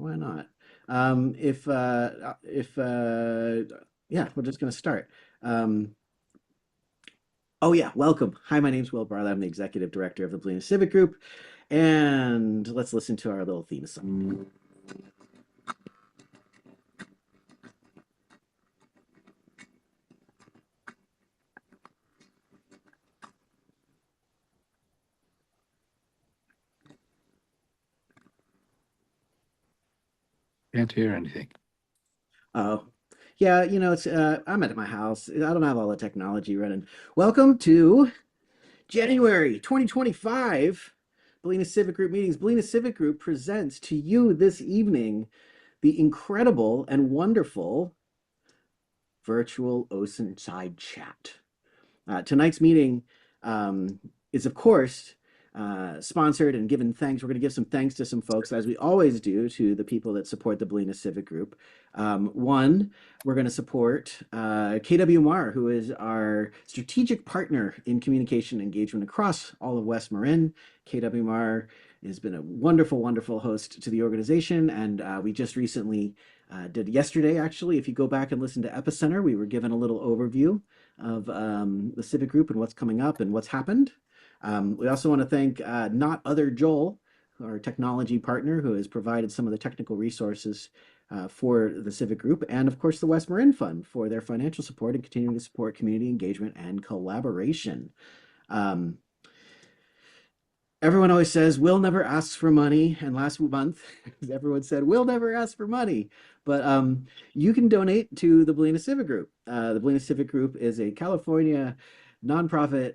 Why not? If yeah, we're just gonna start. Um, oh yeah, welcome. Hi, my name's Will Barlow. I'm the executive director of the Bolinas Civic Group, and let's listen to our little theme song. Can't hear anything. Oh, yeah, it's I'm at my house. I don't have all the technology running. Welcome to January 2025 Bolinas Civic Group meetings. Bolinas Civic Group presents to you this evening the incredible and wonderful virtual Oceanside chat. Tonight's meeting um, is, of course, sponsored and given thanks. We're going to give some thanks to some folks, as we always do, to the people that support the Bolinas Civic Group. One, we're going to support KWMR, who is our strategic partner in communication engagement across all of West Marin. KWMR has been a wonderful, wonderful host to the organization, and we just recently did yesterday, actually. If you go back and listen to Epicenter, we were given a little overview of the Civic Group and what's coming up and what's happened. We also want to thank Not Other Joel, our technology partner, who has provided some of the technical resources for the Civic Group, and of course the West Marin Fund for their financial support and continuing to support community engagement and collaboration. Um, Everyone always says Will never asks for money, and last month everyone said Will never ask for money. But you can donate to the Bolinas Civic Group. The Bolinas Civic Group is a California nonprofit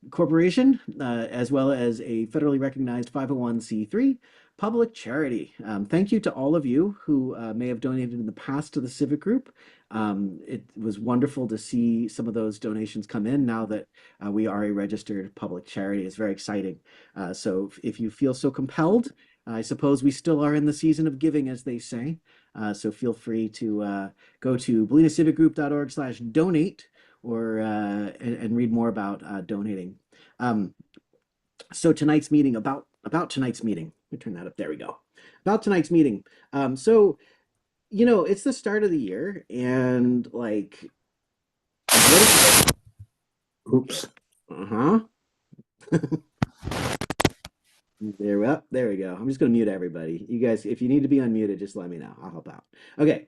corporation, as well as a federally recognized 501c3 public charity. Thank you to all of you who may have donated in the past to the Civic Group. It was wonderful to see some of those donations come in now that we are a registered public charity. It's very exciting. So if you feel so compelled, I suppose we still are in the season of giving, as they say. So feel free to go to bolinascivicgroup.org/donate or and read more about donating. So tonight's meeting about tonight's meeting. Let me turn that up. There we go. About tonight's meeting. So it's the start of the year, and like, what? Oops. Uh-huh. There we go. I'm just gonna mute everybody. You guys, if you need to be unmuted, just let me know. I'll help out. Okay.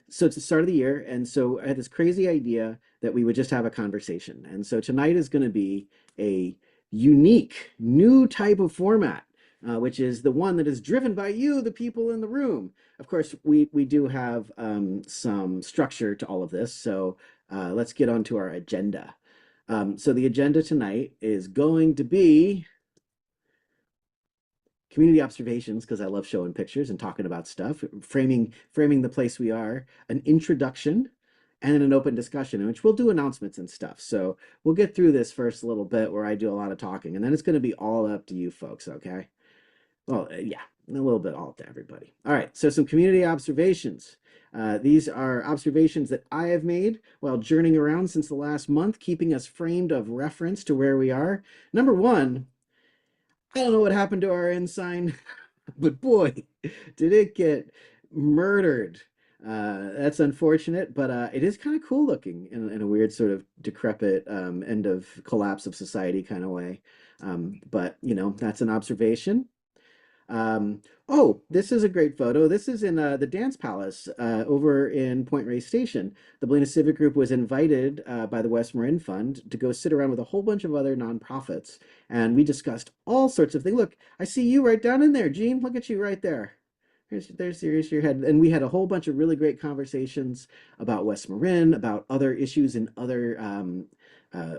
So it's the start of the year, and so I had this crazy idea that we would just have a conversation. And so tonight is gonna be a unique new type of format, which is the one that is driven by you, the people in the room. Of course, we do have some structure to all of this, so let's get on to our agenda. So the agenda tonight is going to be community observations, because I love showing pictures and talking about stuff, framing the place we are, an introduction, and an open discussion in which we'll do announcements and stuff. So we'll get through this first little bit where I do a lot of talking, and then it's going to be all up to you folks, okay? Well, yeah, a little bit all to everybody. All right, so some community observations. These are observations that I have made while journeying around since the last month, keeping us framed of reference to where we are. Number one, I don't know what happened to our ensign, but boy, did it get murdered. That's unfortunate, but it is kind of cool looking in a weird sort of decrepit end of collapse of society kind of way. But that's an observation. Oh, this is a great photo. This is in the Dance Palace over in Point Reyes Station. The Bolinas Civic Group was invited by the West Marin Fund to go sit around with a whole bunch of other nonprofits, and we discussed all sorts of things. Look, I see you right down in there, Gene. Look at you right there. Here's your head. And we had a whole bunch of really great conversations about West Marin, about other issues in other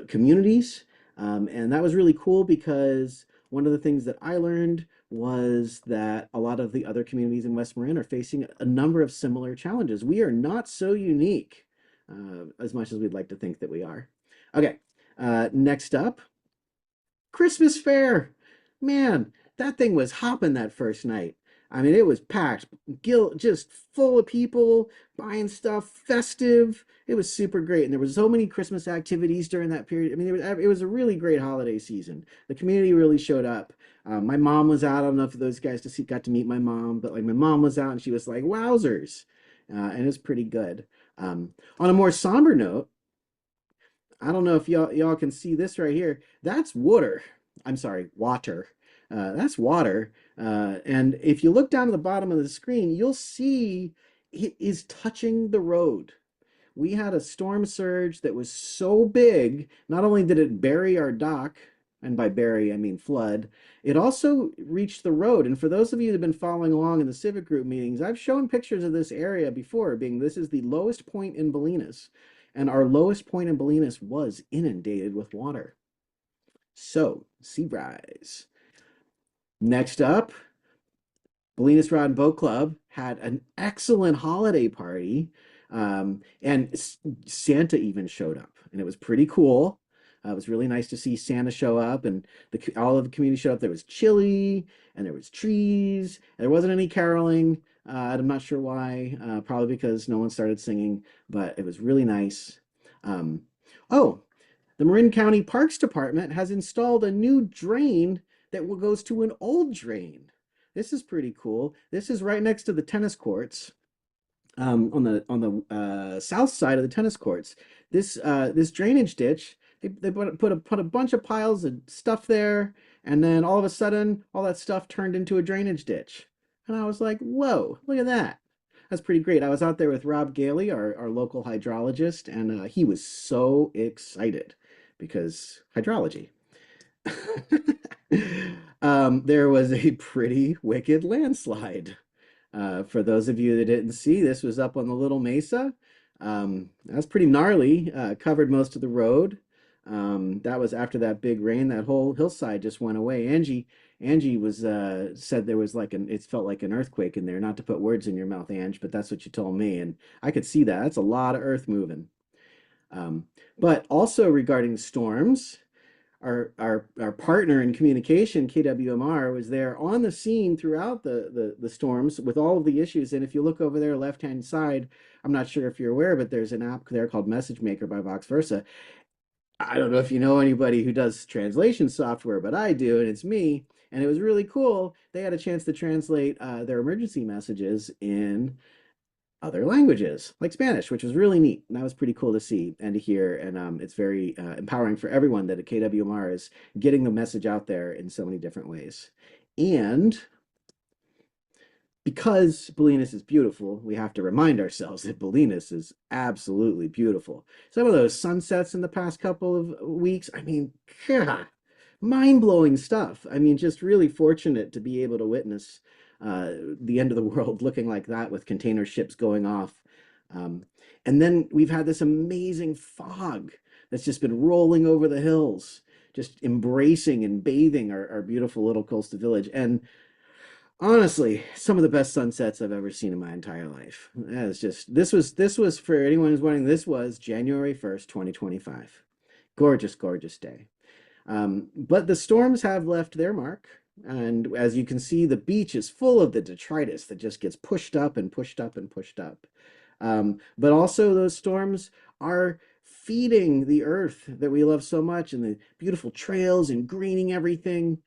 communities. And that was really cool because one of the things that I learned was that a lot of the other communities in West Marin are facing a number of similar challenges. We are not so unique as much as we'd like to think that we are. Okay, next up, Christmas fair. Man, that thing was hopping that first night. I mean, it was packed, just full of people buying stuff, festive. It was super great, and there was so many Christmas activities during that period. I mean, it was a really great holiday season. The community really showed up. My mom was out. I don't know if those guys got to meet my mom, but like my mom was out, and she was like, "Wowzers!" And it was pretty good. On a more somber note, I don't know if y'all can see this right here. That's water. I'm sorry, water. That's water. And if you look down at the bottom of the screen, you'll see it is touching the road. We had a storm surge that was so big, not only did it bury our dock, and by bury I mean flood, it also reached the road. And for those of you that have been following along in the civic group meetings, I've shown pictures of this area before, being this is the lowest point in Bolinas. And our lowest point in Bolinas was inundated with water. So, sea rise. Next up, Bolinas Rod and Boat Club had an excellent holiday party, and Santa even showed up, and it was pretty cool. It was really nice to see Santa show up, and all of the community showed up. There was chili, and there was trees. There wasn't any caroling. I'm not sure why. Probably because no one started singing, but it was really nice. Um, oh, the Marin County Parks Department has installed a new drain that goes to an old drain. This is pretty cool. This is right next to the tennis courts, on the south side of the tennis courts. This drainage ditch, they put a bunch of piles of stuff there, and then all of a sudden, all that stuff turned into a drainage ditch. And I was like, whoa, look at that. That's pretty great. I was out there with Rob Gailey, our local hydrologist, and he was so excited because hydrology. There was a pretty wicked landslide. For those of you that didn't see, this was up on the Little Mesa. That was pretty gnarly, covered most of the road. That was after that big rain. That whole hillside just went away. Angie was said there was it felt like an earthquake in there. Not to put words in your mouth, Ange, but that's what you told me, and I could see that. That's a lot of earth moving. Um, but also regarding storms, our partner in communication, KWMR, was there on the scene throughout the storms with all of the issues. And if you look over there, left-hand side, I'm not sure if you're aware, but there's an app there called Message Maker by Vox Versa. I don't know if you know anybody who does translation software, but I do, and it's me. And it was really cool. They had a chance to translate their emergency messages in other languages like Spanish, which was really neat. And that was pretty cool to see and to hear. And it's very empowering for everyone that at KWMR is getting the message out there in so many different ways. And because Bolinas is beautiful, we have to remind ourselves that Bolinas is absolutely beautiful. Some of those sunsets in the past couple of weeks, I mean, God, mind-blowing stuff. I mean, just really fortunate to be able to witness the end of the world looking like that with container ships going off. Um, and then we've had this amazing fog that's just been rolling over the hills, just embracing and bathing our beautiful little coastal village. And honestly, some of the best sunsets I've ever seen in my entire life. It's just this was for anyone who's wondering, this was January 1st, 2025. Gorgeous, gorgeous day. But the storms have left their mark. And as you can see, the beach is full of the detritus that just gets pushed up and pushed up and pushed up. But also those storms are feeding the earth that we love so much and the beautiful trails and greening everything.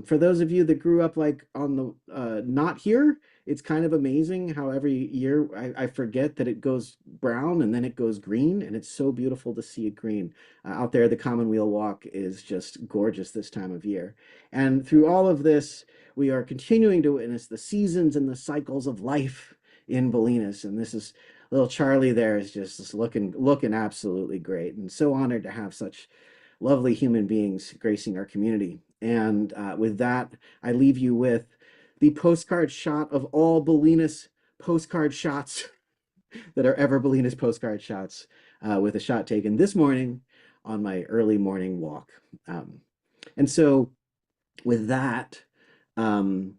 For those of you that grew up like on the not here, it's kind of amazing how every year I forget that it goes brown and then it goes green, and it's so beautiful to see it green. Out there, the Commonweal Walk is just gorgeous this time of year. And through all of this, we are continuing to witness the seasons and the cycles of life in Bolinas. And this is little Charlie there is just looking absolutely great, and so honored to have such lovely human beings gracing our community. And with that, I leave you with the postcard shot of all Bolinas postcard shots that are ever Bolinas postcard shots, with a shot taken this morning on my early morning walk. And so with that, um,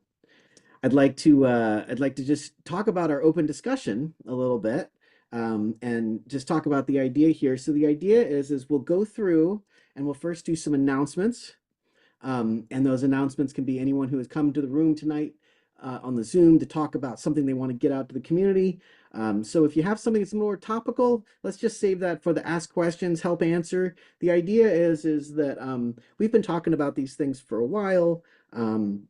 I'd like to just talk about our open discussion a little bit, and just talk about the idea here. So the idea is we'll go through and we'll first do some announcements, and those announcements can be anyone who has come to the room tonight, on the Zoom to talk about something they want to get out to the community. So if you have something that's more topical, let's just save that for the ask questions, help answer. The idea is that we've been talking about these things for a while. And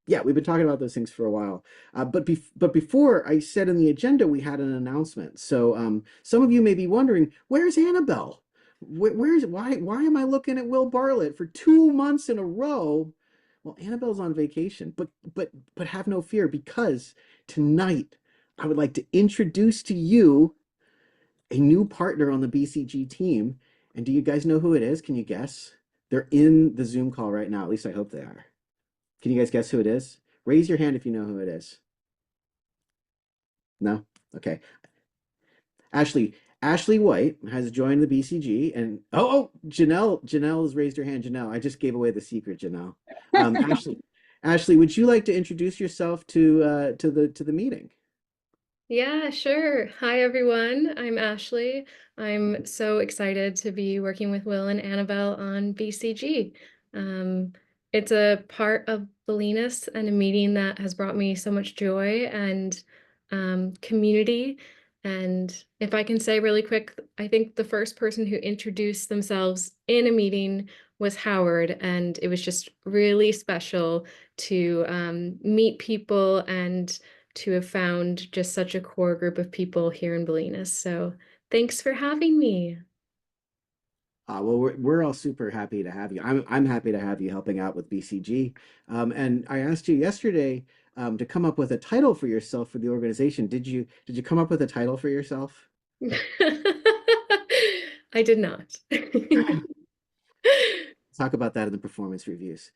yeah, we've been talking about those things for a while. But before I said in the agenda, we had an announcement. So some of you may be wondering, where's Annabelle? Where's why am I looking at Will Bartlett for 2 months in a row? Well, Annabelle's on vacation, but have no fear because tonight I would like to introduce to you a new partner on the BCG team. And do you guys know who it is? Can you guess? They're in the Zoom call right now. At least I hope they are. Can you guys guess who it is? Raise your hand if you know who it is. No? Okay. Ashley White has joined the BCG, and Janelle has raised her hand. Janelle, I just gave away the secret, Janelle. Ashley, would you like to introduce yourself to the meeting? Yeah, sure. Hi, everyone. I'm Ashley. I'm so excited to be working with Will and Annabelle on BCG. Um, it's a part of Bolinas and a meeting that has brought me so much joy and community. And if I can say really quick, I think the first person who introduced themselves in a meeting was Howard, and it was just really special to meet people and to have found just such a core group of people here in Bolinas. So thanks for having me. Well, we're all super happy to have you. I'm happy to have you helping out with BCG. And I asked you yesterday to come up with a title for yourself for the organization. Did you come up with a title for yourself? I did not. Talk about that in the performance reviews.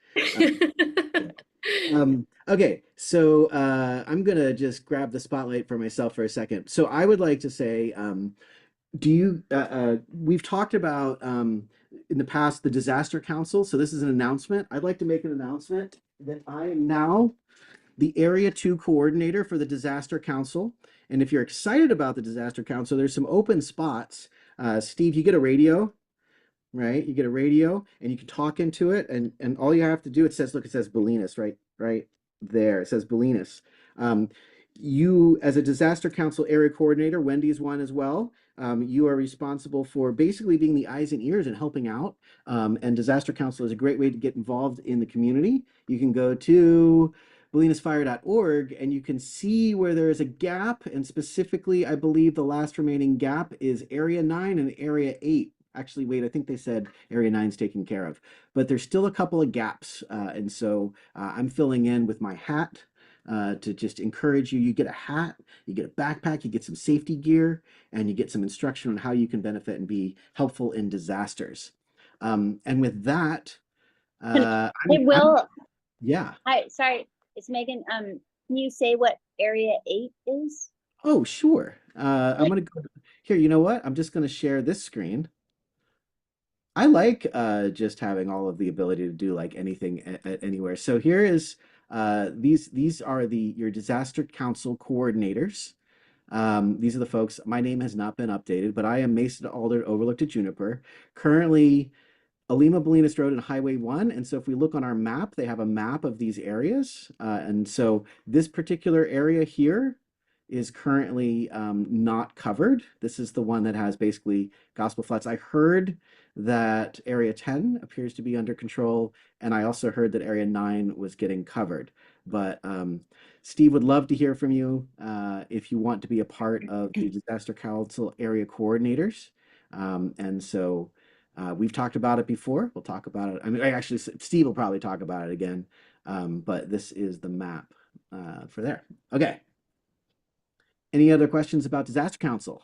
Uh, okay, so I'm gonna just grab the spotlight for myself for a second. So I would like to say, we've talked about in the past the Disaster Council. So this is an announcement. I'd like to make an announcement that I am now the Area 2 coordinator for the Disaster Council. And if you're excited about the Disaster Council, there's some open spots. Steve, you get a radio, right? You get a radio and you can talk into it, and all you have to do, it says, look, it says Bolinas right there. It says Bolinas. Um, you, as a disaster council area coordinator, Wendy's one as well. You are responsible for basically being the eyes and ears and helping out. And disaster council is a great way to get involved in the community. You can go to bolinasfire.org and you can see where there is a gap. And specifically, I believe the last remaining gap is Area 9 and Area 8. Actually, wait, I think they said Area 9 is taken care of, but there's still a couple of gaps. And so I'm filling in with my hat to just encourage you. You get a hat, you get a backpack, you get some safety gear, and you get some instruction on how you can benefit and be helpful in disasters. And with that, Hey, Will, yeah. hi, sorry, it's Megan. Can you say what Area 8 is? Oh, sure. I'm gonna go here. You know what? I'm just gonna share this screen. I like just having all of the ability to do like anything at anywhere. So here is these are the your disaster council coordinators. These are the folks. My name has not been updated, but I am Mason Alder, Overlook to Juniper. Currently Alima Bolinas Road and Highway 1. And so if we look on our map, they have a map of these areas. And so this particular area here is currently not covered. This is the one that has basically Gospel Flats. I heard that Area 10 appears to be under control, and I also heard that Area 9 was getting covered. But Steve would love to hear from you if you want to be a part of the Disaster Council area coordinators. And so we've talked about it before. We'll talk about it. I mean, actually, Steve will probably talk about it again. But this is the map for there. Okay. Any other questions about Disaster Council?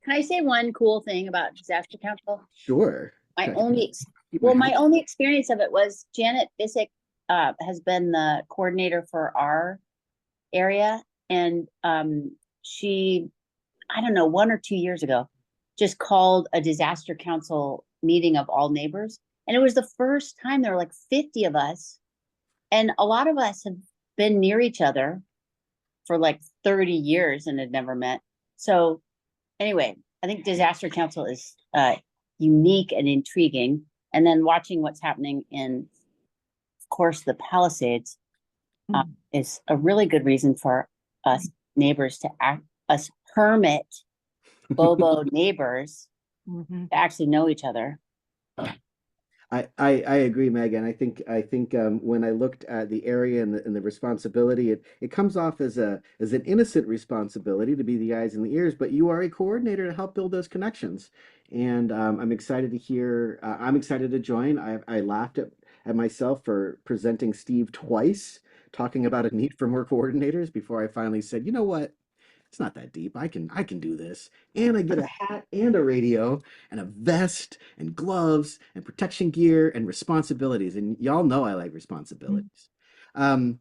Can I say one cool thing about Disaster Council? Sure. My Okay. only, Keep well, hat. my only experience of it was Janet Bissick has been the coordinator for our area, and she, I don't know, 1 or 2 years ago, just called a Disaster Council meeting of all neighbors, and it was the first time there were like 50 of us, and a lot of us have been near each other for like 30 years and had never met. So anyway, I think Disaster Council is unique and intriguing. And then watching what's happening in, of course, the Palisades, is a really good reason for us neighbors to act, us hermit Bobo neighbors Mhm. to actually know each other. I agree, Megan. I think when I looked at the area and the responsibility, it comes off as an innocent responsibility to be the eyes and the ears, but you are a coordinator to help build those connections. And I'm excited to hear. I'm excited to join. I laughed at myself for presenting Steve twice, talking about a need for more coordinators before I finally said, you know what? It's not that deep. I can do this. And I get a hat and a radio and a vest and gloves and protection gear and responsibilities. And y'all know I like responsibilities. Um,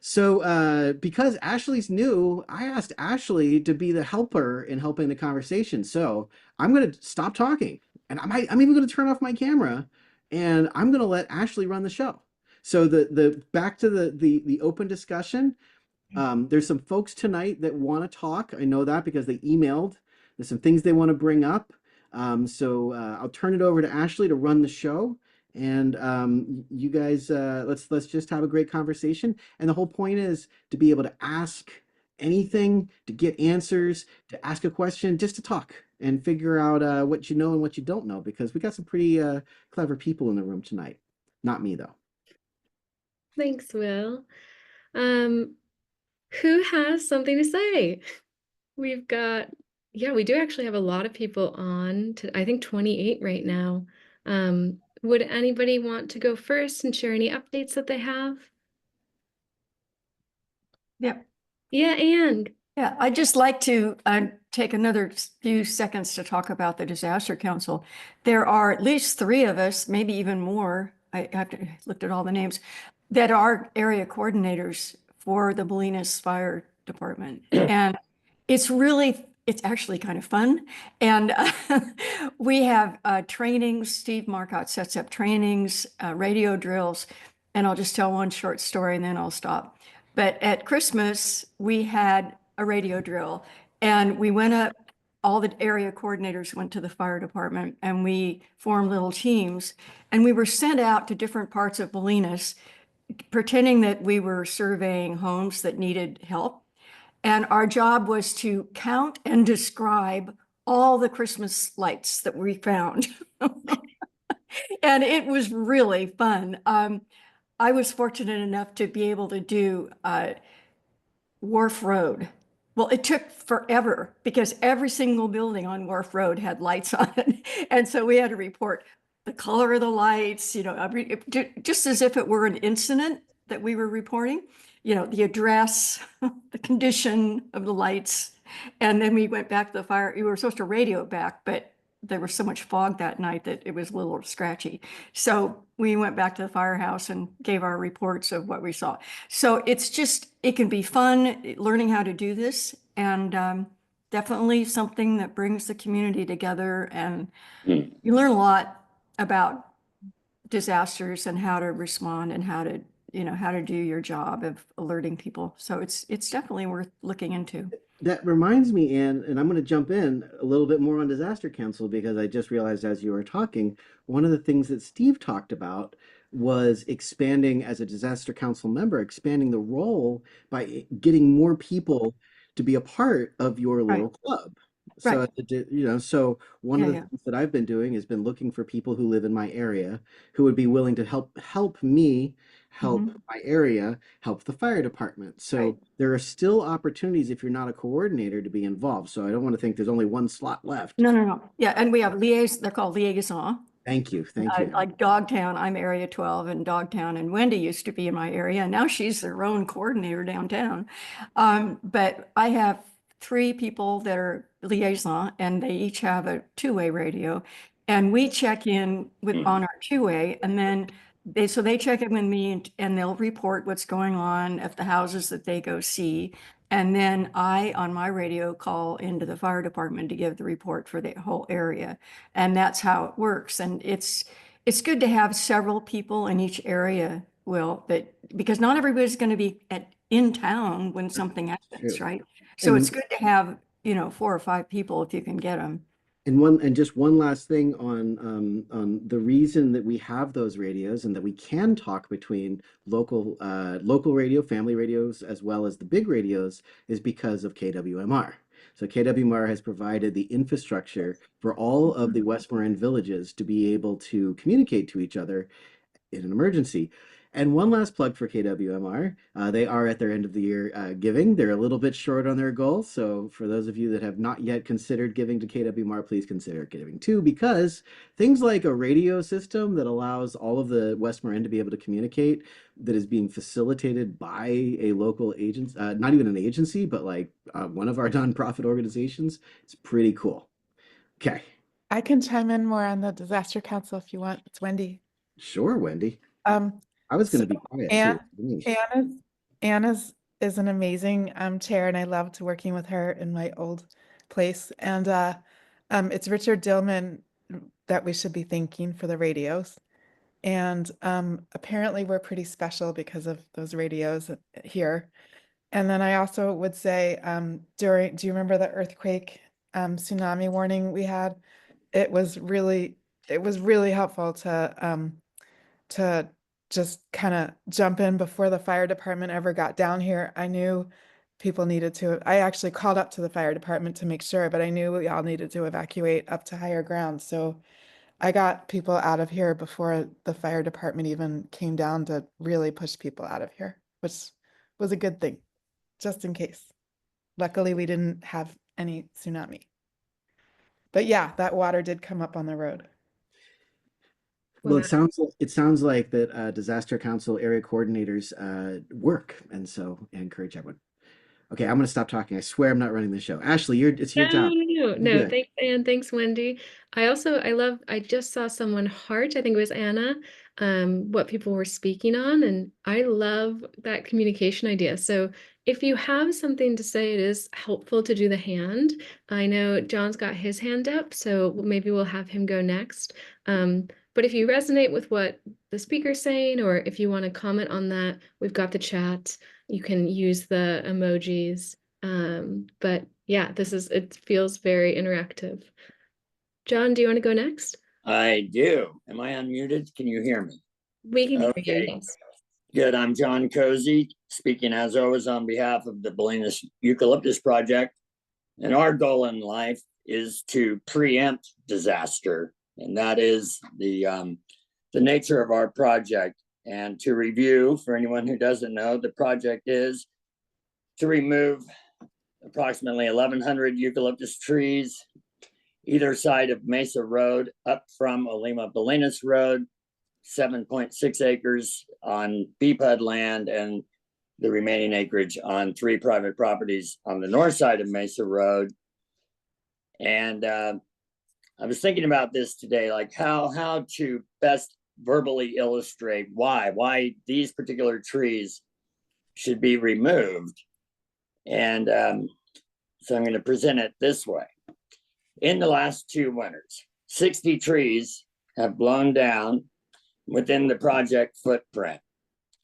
so because Ashley's new, I asked Ashley to be the helper in helping the conversation. So I'm gonna stop talking and I'm even gonna turn off my camera and I'm gonna let Ashley run the show. So the back to the open discussion. There's some folks tonight that want to talk. I know that because they emailed. There's some things they want to bring up. So I'll turn it over to Ashley to run the show, and you guys, let's just have a great conversation. And the whole point is to be able to ask anything, to get answers, to ask a question, just to talk and figure out what you know and what you don't know. Because we got some pretty clever people in the room tonight. Not me though. Thanks, Will. Um, who has something to say? We've got, yeah, we do actually have a lot of people on to, I think 28 right now. Would anybody want to go first and share any updates that they have? Yep. Yeah, and Yeah, I'd just like to take another few seconds to talk about the Disaster Council. There are at least 3 of us, maybe even more. I have to looked at all the names that are area coordinators for the Bolinas Fire Department, and it's actually kind of fun. And we have trainings. Steve Marcotte sets up trainings, radio drills, and I'll just tell one short story and then I'll stop. But at Christmas, we had a radio drill and we went up, all the area coordinators went to the fire department and we formed little teams and we were sent out to different parts of Bolinas pretending that we were surveying homes that needed help. And our job was to count and describe all the Christmas lights that we found. And it was really fun. I was fortunate enough to be able to do Wharf Road. Well, it took forever because every single building on Wharf Road had lights on it. And so we had to report the color of the lights, just as if it were an incident that we were reporting, the address, the condition of the lights. And then we went back to the fire. We were supposed to radio it back, but there was so much fog that night that it was a little scratchy. So we went back to the firehouse and gave our reports of what we saw. So it can be fun learning how to do this and definitely something that brings the community together. And you learn a lot about disasters and how to respond and how to do your job of alerting people. So it's definitely worth looking into. That reminds me, Anne, and I'm going to jump in a little bit more on Disaster Council because I just realized as you were talking, one of the things that Steve talked about was expanding as a Disaster Council member, expanding the role by getting more people to be a part of your Right, little club. right. So one Yeah, of the yeah. things that I've been doing has been looking for people who live in my area who would be willing to help me help Mhm. my area, help the fire department. Right. So there are still opportunities if you're not a coordinator to be involved. So I don't want to think there's only one slot left. No, no, no. Yeah, and we have they're called liaison. Thank you. Thank you. Like Dogtown, I'm Area 12 in Dogtown, and Wendy used to be in my area, and now she's their own coordinator downtown. But I have 3 people that are liaison, and they each have a 2-way radio, and we check in on our 2-way, and then they check in with me, and they'll report what's going on at the houses that they go see. And then I, on my radio, call into the fire department to give the report for the whole area. And that's how it works. And it's good to have several people in each area, Will, because not everybody's going to be in town when something happens, True. right? So it's And good to have, 4 or 5 people if you can get them. And just one last thing on the reason that we have those radios and that we can talk between local radio, family radios, as well as the big radios is because of KWMR. So KWMR has provided the infrastructure for all of the West Marin villages to be able to communicate to each other in an emergency. And one last plug for KWMR. They are at their end of the year giving. They're a little bit short on their goal. So for those of you that have not yet considered giving to KWMR, please consider giving too, because things like a radio system that allows all of the West Marin to be able to communicate that is being facilitated by a local agency, not even an agency, but like one of our nonprofit organizations, it's pretty cool. Okay. I can chime in more on the disaster council if you want. It's Wendy. Sure, Wendy. Um, I was going so to be quiet Ann, too. Anna's is an amazing chair, and I loved working with her in my old place. And it's Richard Dillman that we should be thanking for the radios. And apparently we're pretty special because of those radios here. And then I also would say do you remember the earthquake tsunami warning we had? It was really helpful to just kind of jump in before the fire department ever got down here. I knew people needed to, I actually called up to the fire department to make sure, but I knew we all needed to evacuate up to higher ground. So I got people out of here before the fire department even came down to really push people out of here, which was a good thing, just in case. Luckily, we didn't have any tsunami. But yeah, that water did come up on the road. Well, Wow. it sounds like that disaster council area coordinators work, and so I encourage everyone. Okay, I'm going to stop talking. I swear I'm not running the show. Ashley, it's your No, job. no. Good. Thanks, Anne. Thanks, Wendy. I just saw someone heart, I think it was Anna, what people were speaking on, and I love that communication idea. So if you have something to say, it is helpful to do the hand. I know John's got his hand up, so maybe we'll have him go next. But if you resonate with what the speaker's saying, or if you want to comment on that, we've got the chat. You can use the emojis. But yeah, it feels very interactive. John, do you want to go next? I do. Am I unmuted? Can you hear me? We can hear you, Okay. yes. Good. I'm John Cozy, speaking as always on behalf of the Bolinas Eucalyptus Project. And our goal in life is to preempt disaster. And that is the nature of our project. And to review, for anyone who doesn't know, the project is to remove approximately 1,100 eucalyptus trees either side of Mesa Road up from Olima Bolinas Road, 7.6 acres on BPUD land, and the remaining acreage on 3 private properties on the north side of Mesa Road. And I was thinking about this today, like how to best verbally illustrate why these particular trees should be removed. And so I'm going to present it this way. In the last 2 winters, 60 trees have blown down within the project footprint,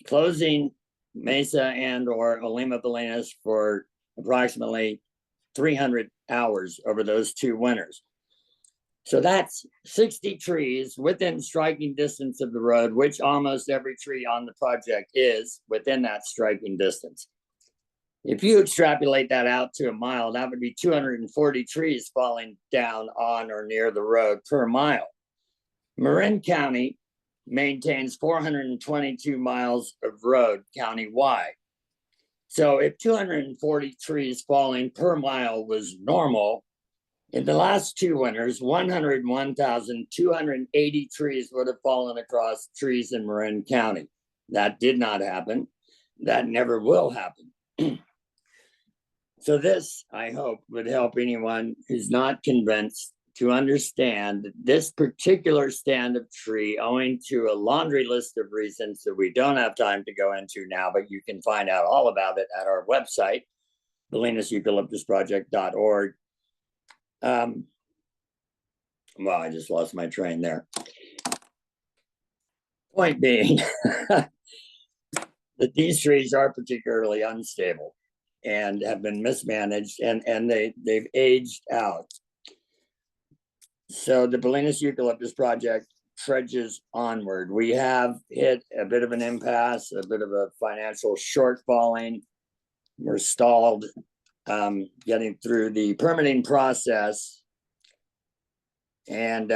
closing Mesa and or Olima Bolinas for approximately 300 hours over those 2 winters. So that's 60 trees within striking distance of the road, which almost every tree on the project is within that striking distance. If you extrapolate that out to a mile, that would be 240 trees falling down on or near the road per mile. Marin County maintains 422 miles of road countywide. So if 240 trees falling per mile was normal, in the last 2 winters, 101,280 trees would have fallen across trees in Marin County. That did not happen. That never will happen. So this, I hope, would help anyone who's not convinced to understand that this particular stand of tree, owing to a laundry list of reasons that we don't have time to go into now, but you can find out all about it at our website, bolinaseucalyptusproject.org. Well, I just lost my train there. Point being that these trees are particularly unstable and have been mismanaged, and they've aged out. So the Bolinas Eucalyptus Project trudges onward. We have hit a bit of an impasse, a bit of a financial shortfalling. We're stalled getting through the permitting process. And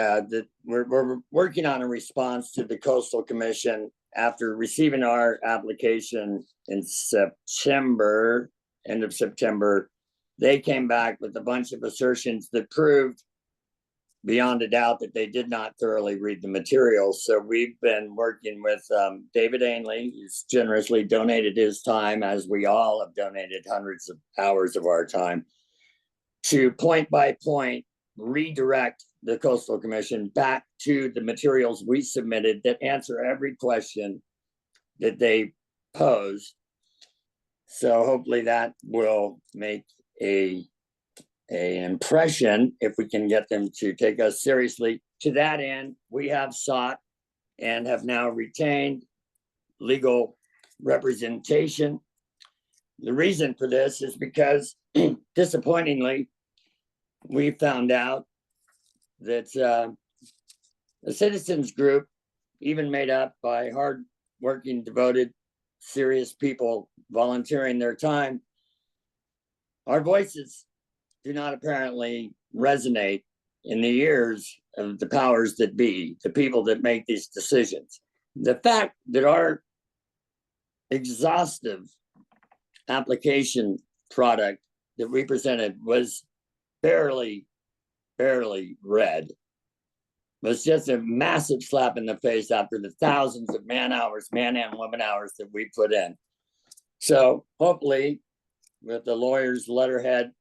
we're working on a response to the Coastal Commission after receiving our application in September, end of September. They came back with a bunch of assertions that proved beyond a doubt that they did not thoroughly read the materials. So we've been working with David Ainley, who's generously donated his time, as we all have donated hundreds of hours of our time, to point by point redirect the Coastal Commission back to the materials we submitted that answer every question that they pose. So hopefully that will make an impression if we can get them to take us seriously. To that end, we have sought and have now retained legal representation. The reason for this is because, disappointingly, we found out that a citizens group, even made up by hard-working, devoted, serious people volunteering their time, our voices do not apparently resonate in the ears of the powers that be, the people that make these decisions. The fact that our exhaustive application product that we presented was barely read was just a massive slap in the face after the thousands of man and woman hours that we put in. So hopefully with the lawyer's letterhead,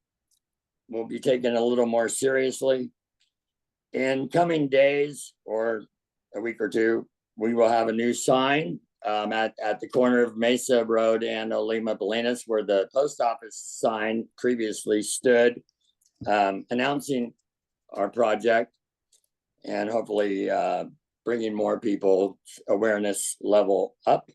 we'll be taken a little more seriously. In coming days or a week or two, we will have a new sign at the corner of Mesa Road and Olima Bolinas, where the post office sign previously stood, announcing our project and hopefully bringing more people's awareness level up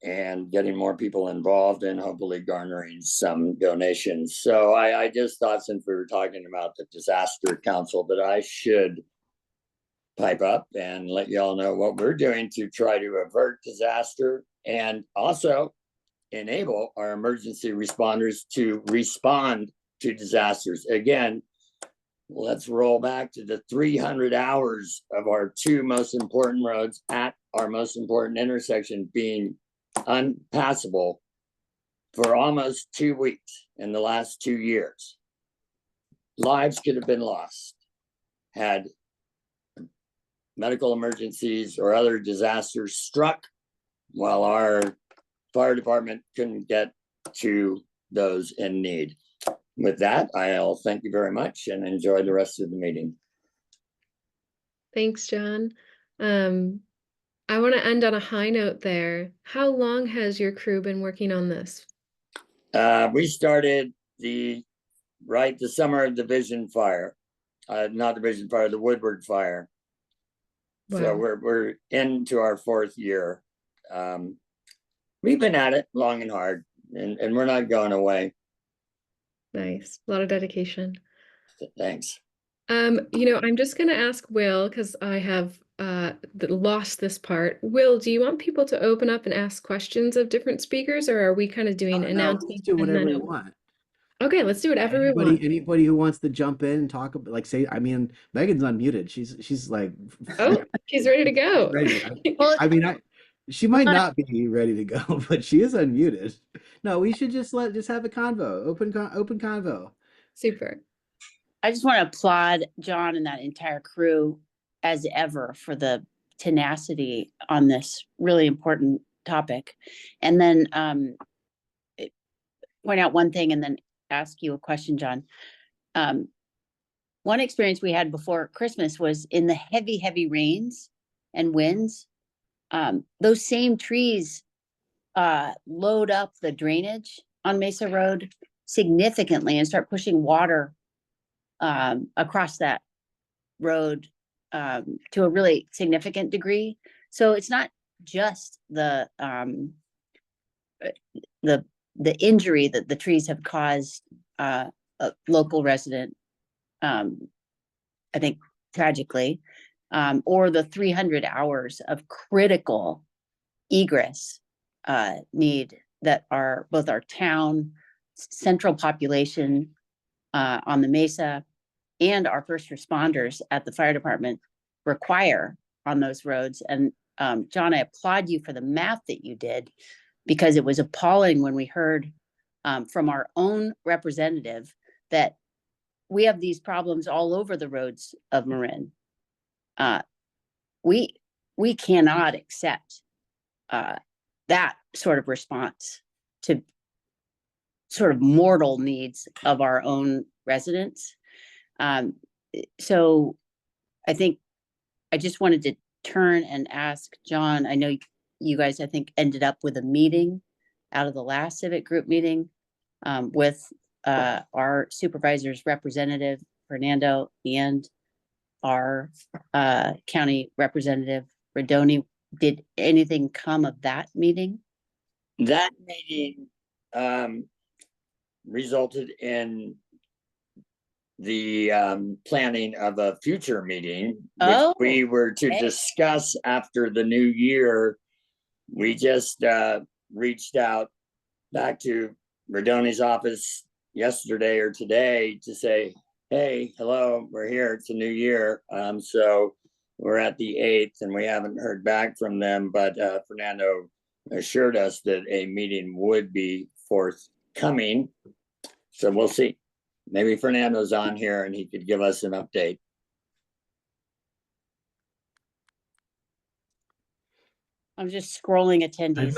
and getting more people involved and hopefully garnering some donations. So I just thought, since we were talking about the disaster council, that I should pipe up and let y'all know what we're doing to try to avert disaster and also enable our emergency responders to respond to disasters. Again, let's roll back to the 300 hours of our two most important roads at our most important intersection being unpassable for almost 2 weeks in the last 2 years. Lives could have been lost had medical emergencies or other disasters struck while our fire department couldn't get to those in need. With that, I'll thank you very much and enjoy the rest of the meeting. Thanks, John. I want to end on a high note there. How long has your crew been working on this? We started the summer of the Vision Fire, not the Vision Fire, the Woodward Fire. Wow. So we're into our 4th year. We've been at it long and hard, and we're not going away. Nice. A lot of dedication. Thanks. I'm just going to ask Will, because I have lost this part. Will, do you want people to open up and ask questions of different speakers, or are we kind of doing No, announcements? let's do and whatever then you open? want. Okay, let's do whatever we want. Anybody who wants to jump in and talk, like, say, I mean, Megan's unmuted. She's like, Oh, she's ready to go. ready. Well, She might not be ready to go, but she is unmuted. No, we should just have a convo, open convo. Super. I just want to applaud John and that entire crew as ever for the tenacity on this really important topic. And then point out one thing and then ask you a question, John. One experience we had before Christmas was in the heavy rains and winds. Those same trees load up the drainage on Mesa Road significantly and start pushing water across that road to a really significant degree. So it's not just the injury that the trees have caused a local resident I think tragically, or the 300 hours of critical egress need that are both our town, central population on the Mesa, and our first responders at the fire department require on those roads. And John, I applaud you for the math that you did, because it was appalling when we heard from our own representative that we have these problems all over the roads of Marin. We cannot accept that sort of response to sort of mortal needs of our own residents. So I think I just wanted to turn and ask John, I know you guys, I think, ended up with a meeting out of the last civic group meeting with our supervisor's representative, Fernando, and our county representative, Redoni. Did anything come of that meeting? That meeting resulted in the planning of a future meeting, which we were to discuss after the new year. We just reached out back to Redoni's office yesterday or today to say, hey, hello, we're here, it's a new year. So we're at the 8th and we haven't heard back from them, but Fernando assured us that a meeting would be forthcoming. So we'll see. Maybe Fernando's on here and he could give us an update. I'm just scrolling attendees.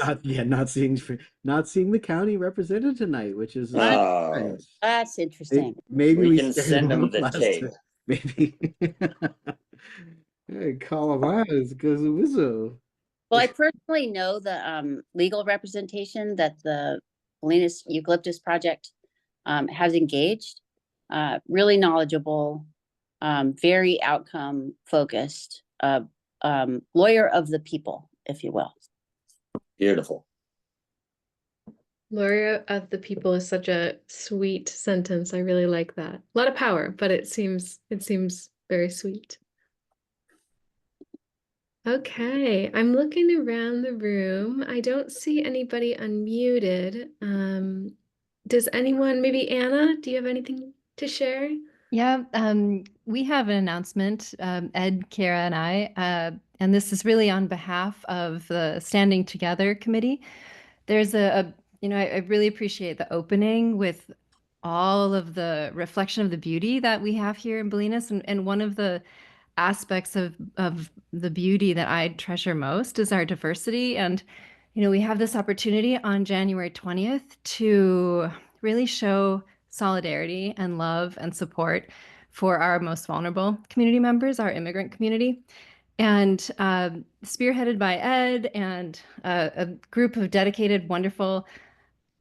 Not seeing the county represented tonight, which is That's interesting. Maybe we can send them the tape. Maybe hey, Colorado because it was a. Well, I personally know the legal representation that the Bolinas Eucalyptus Project has engaged. Really knowledgeable, very outcome focused, lawyer of the people, if you will. Beautiful. Lawyer of the people is such a sweet sentence. I really like that. A lot of power, but it seems very sweet. Okay, I'm looking around the room. I don't see anybody unmuted. Does anyone, maybe Anna, do you have anything to share? Yeah, we have an announcement, Ed, Kara, and I, and this is really on behalf of the Standing Together Committee. There's I really appreciate the opening with all of the reflection of the beauty that we have here in Bolinas, and one of the aspects of the beauty that I treasure most is our diversity. And, we have this opportunity on January 20th to really show solidarity and love and support for our most vulnerable community members, our immigrant community. And spearheaded by Ed and a group of dedicated, wonderful,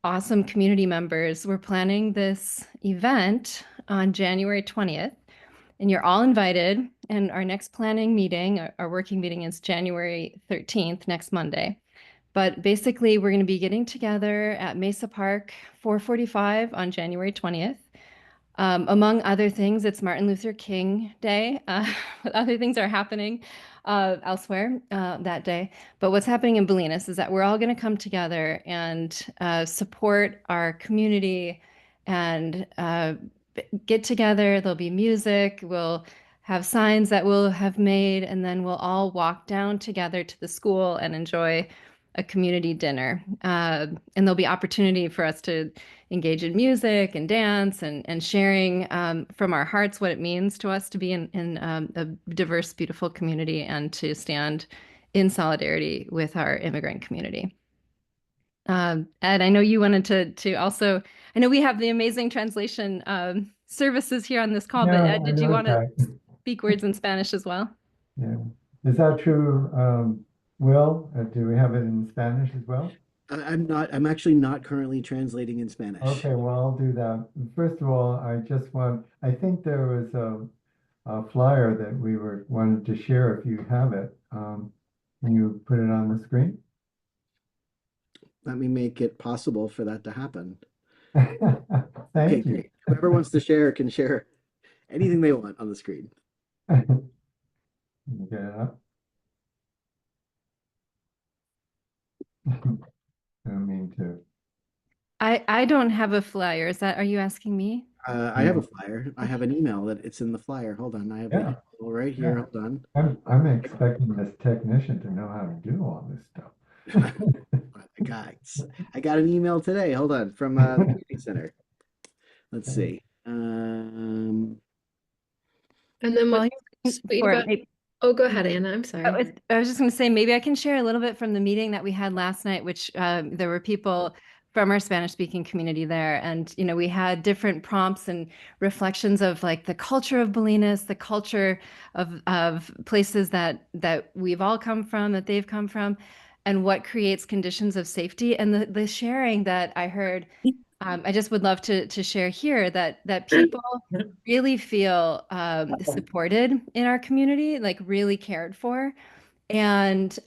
awesome community members, we're planning this event on January 20th. And you're all invited. And our next planning meeting, our working meeting, is January 13th, next Monday. But basically, we're going to be getting together at Mesa Park, 4:45 on January 20th. Among other things, it's Martin Luther King Day. Other things are happening elsewhere that day. But what's happening in Bolinas is that we're all going to come together and support our community and get together. There'll be music. We'll have signs that we'll have made, and then we'll all walk down together to the school and enjoy a community dinner. And there'll be opportunity for us to engage in music and dance and sharing from our hearts what it means to us to be in a diverse, beautiful community and to stand in solidarity with our immigrant community. Ed, I know you wanted to also, I know we have the amazing translation services here on this call, but Ed, did you want to speak words in Spanish as well? Yeah. Is that true, Will? Do we have it in Spanish as well? I'm actually not currently translating in Spanish. Okay, well, I'll do that. First of all, I think there was a flyer that we wanted to share if you have it. Can you put it on the screen? Let me make it possible for that to happen. Thank you. Great. Whoever wants to share can share anything they want on the screen. Can you get it up? I don't mean to. I don't have a flyer. Are you asking me? I have a flyer. I have an email that it's in the flyer. Hold on. I have the Yeah, email right yeah. here. Hold on. I'm expecting this technician to know how to do all this stuff. I got an email today. Hold on, from the community center. Let's see. And then While what's you're sweet for about, it, oh, go ahead, Anna. I'm sorry. I was just going to say, maybe I can share a little bit from the meeting that we had last night, which there were people from our Spanish speaking community there. And, you know, we had different prompts and reflections of like the culture of Bolinas, the culture of places that we've all come from, that they've come from, and what creates conditions of safety. And the sharing that I heard, I just would love to share here that people really feel supported in our community, like really cared for, and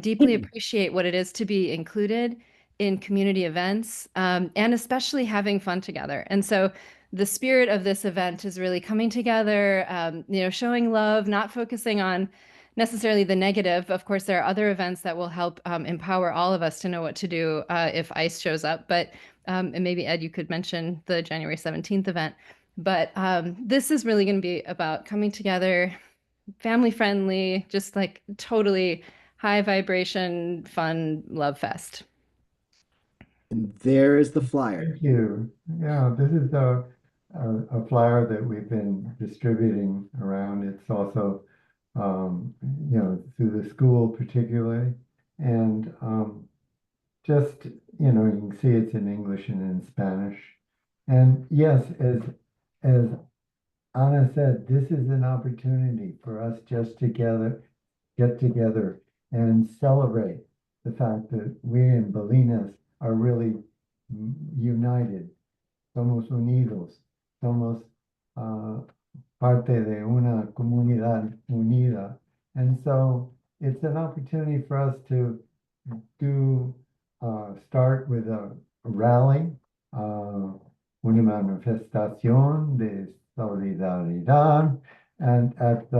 deeply appreciate what it is to be included in community events, and especially having fun together. And so the spirit of this event is really coming together, you know, showing love, not focusing on necessarily the negative. Of course, there are other events that will help empower all of us to know what to do if ICE shows up. But and maybe Ed, you could mention the January 17th event. But this is really going to be about coming together, family friendly, just like totally high vibration, fun love fest. And there is the flyer. Thank you. Yeah, this is a flyer that we've been distributing around. It's also, you know, through the school particularly. And just, you know, you can see it's in English and in Spanish. And yes, as Anna said, this is an opportunity for us just together, get together and celebrate the fact that we in Bolinas are really united. Somos unidos. Somos parte de una comunidad unida. And so it's an opportunity for us to do start with a rally, una manifestación de solidaridad, and at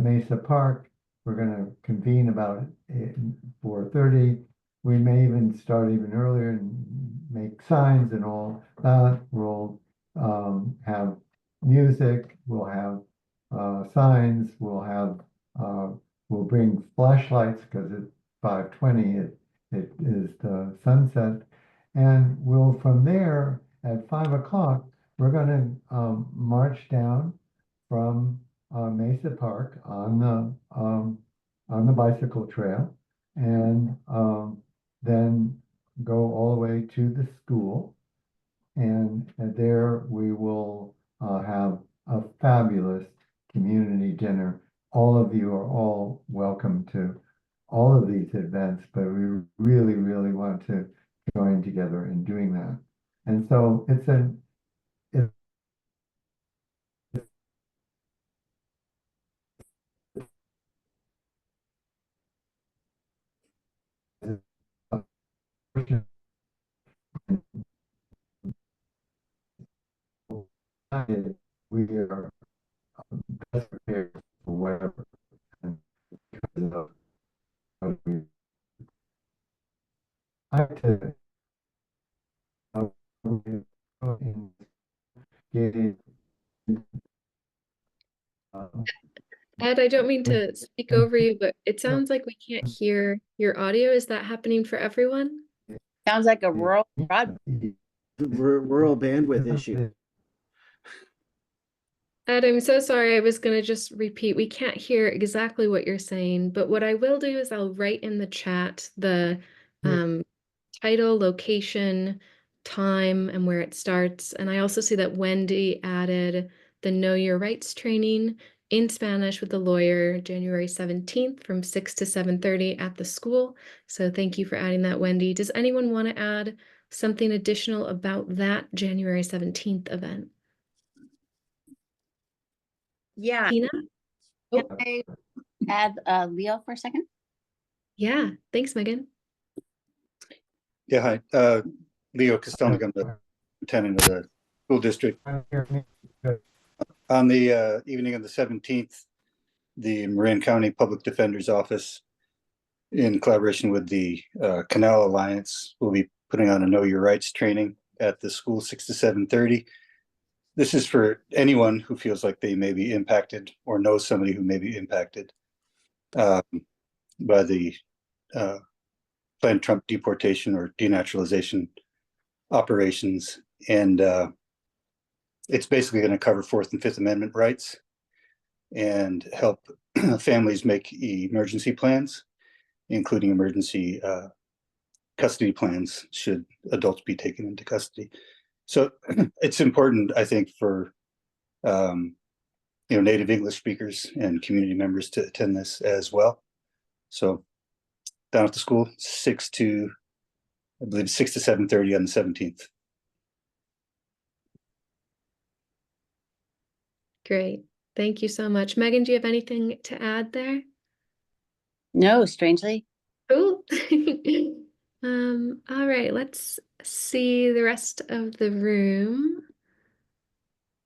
Mesa Park, we're going to convene about 4:30. We may even start even earlier and make signs and all that. We'll have music. We'll have signs. We'll bring flashlights because at 5:20 it is the sunset, and we'll from there at 5 o'clock we're going to march down from Mesa Park on the bicycle trail, and then go all the way to the school, and there we will have a fabulous community dinner. All of you are all welcome to all of these events, but we really, really want to join together in doing that. And so it's a we are best prepared for whatever. And because we, I have to in getting Ed, I don't mean to speak over you, but it sounds like we can't hear your audio. Is that happening for everyone? Sounds like a rural broad. Rural bandwidth issue. Ed, I'm so sorry. I was going to just repeat. We can't hear exactly what you're saying, but what I will do is I'll write in the chat the title, location, time, and where it starts. And I also see that Wendy added the Know Your Rights training in Spanish with the lawyer January 17th from 6 to 7:30 at the school. So thank you for adding that, Wendy. Does anyone want to add something additional about that January 17th event? Yeah. Tina? Can Oh, I add Leo for a second? yeah. Thanks, Megan. Yeah, hi. Leo Castelnich, I'm the lieutenant of the school district. On the evening of the 17th, the Marin County Public Defender's Office, in collaboration with the Canal Alliance, will be putting on a Know Your Rights training at the school 6 to 7:30. This is for anyone who feels like they may be impacted or knows somebody who may be impacted by the planned Trump deportation or denaturalization operations. And it's basically going to cover Fourth and Fifth Amendment rights and help families make emergency plans, including emergency custody plans should adults be taken into custody. So it's important, I think, for native English speakers and community members to attend this as well. So down at the school, 6 to 7:30 on the 17th. Great. Thank you so much. Megan, do you have anything to add there? No, strangely. Cool. All right, let's see the rest of the room.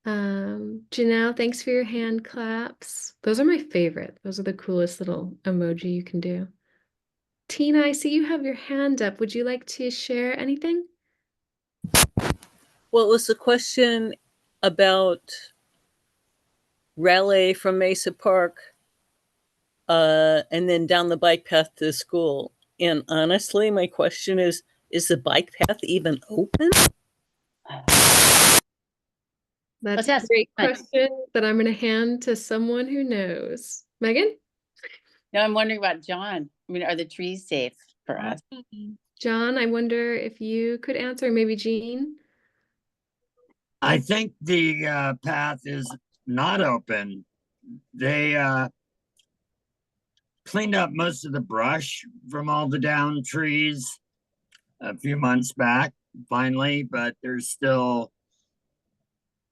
Janelle, thanks for your hand claps. Those are my favorite. Those are the coolest little emoji you can do. Tina, I see you have your hand up. Would you like to share anything? Well, it was a question about Raleigh from Mesa Park and then down the bike path to the school. And honestly, my question is the bike path even open? That's Let's a ask great John. question that I'm going to hand to someone who knows. Megan? No, I'm wondering about John. I mean, are the trees safe for us? John, I wonder if you could answer, maybe Jean? I think the path is not open. They cleaned up most of the brush from all the down trees a few months back, finally, but there's still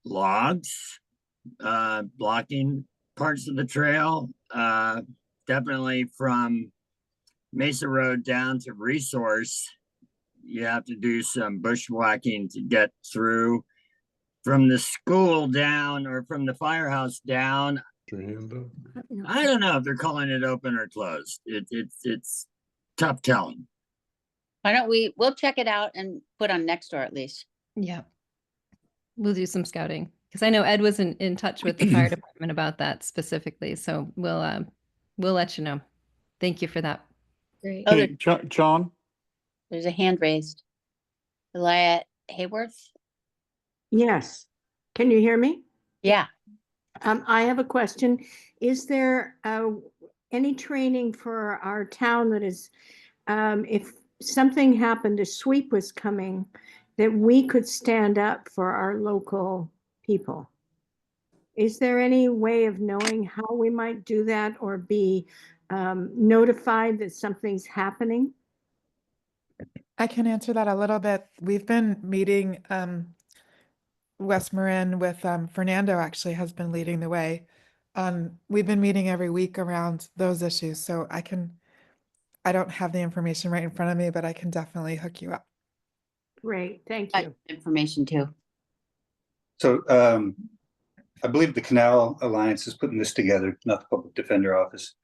logs blocking parts of the trail. Definitely from Mesa Road down to Resource, you have to do some bushwhacking to get through. From the school down, or from the firehouse down, I don't know if they're calling it open or closed. It's tough telling. Why don't we'll check it out and put on next door at least. Yeah. We'll do some scouting because I know Ed was in touch with the fire department about that specifically. So we'll let you know. Thank you for that. Great. Oh, Hey, John, there's a hand raised. Elia Hayworth? Yes. Can you hear me? Yeah. I have a question. Is there any training for our town that is, if something happened, a sweep was coming, that we could stand up for our local people? Is there any way of knowing how we might do that or be notified that something's happening? I can answer that a little bit. We've been meeting West Marin with Fernando actually has been leading the way. We've been meeting every week around those issues. So I don't have the information right in front of me, but I can definitely hook you up. Great, thank I you. information too. so I believe the Canal Alliance is putting this together, not the Public Defender Office,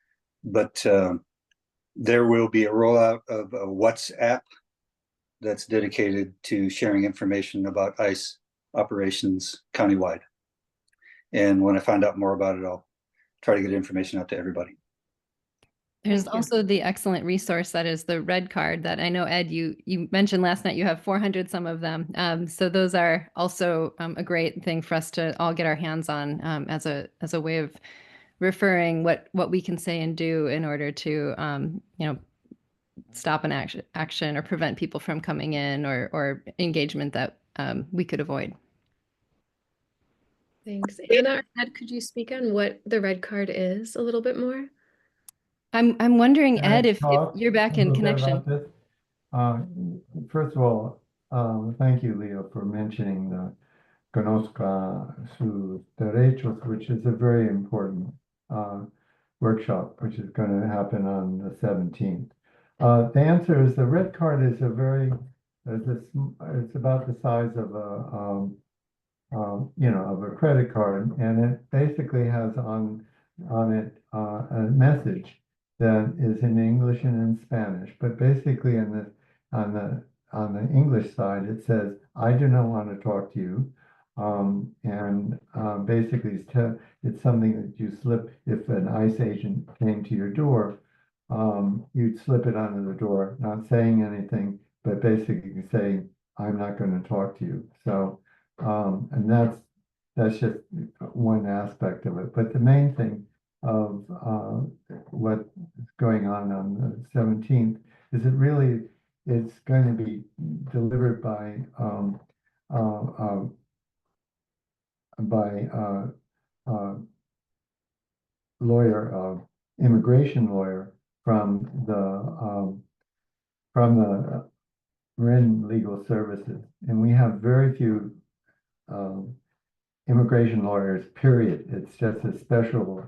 but there will be a rollout of a WhatsApp that's dedicated to sharing information about ICE operations countywide. And when I find out more about it, I'll try to get information out to everybody. There's Thank you. also the excellent resource that is the red card that I know, Ed, you mentioned last night you have 400 some of them. So those are also a great thing for us to all get our hands on as a way of referring what we can say and do in order to stop an action or prevent people from coming in or engagement that we could avoid. Thanks. Anna or Ed, could you speak on what the red card is a little bit more? I'm wondering, Can I Ed, if talk you're back a in little bit connection. about this? First of all, thank you, Leo, for mentioning the Conozca sus derechos, which is a very important workshop, which is going to happen on the 17th. The answer is the red card is it's about the size of of a credit card, and it basically has on it a message that is in English and in Spanish. But basically, on the English side, it says, "I do not want to talk to you," and basically it's something that you slip if an ICE agent came to your door. You'd slip it under the door, not saying anything, but basically saying, "I'm not going to talk to you." So. And that's just one aspect of it. But the main thing of what's going on the 17th is it's going to be delivered uh, uh, by uh, immigration lawyer from the Marin Legal Services, and we have very few immigration lawyers, period. It's just a special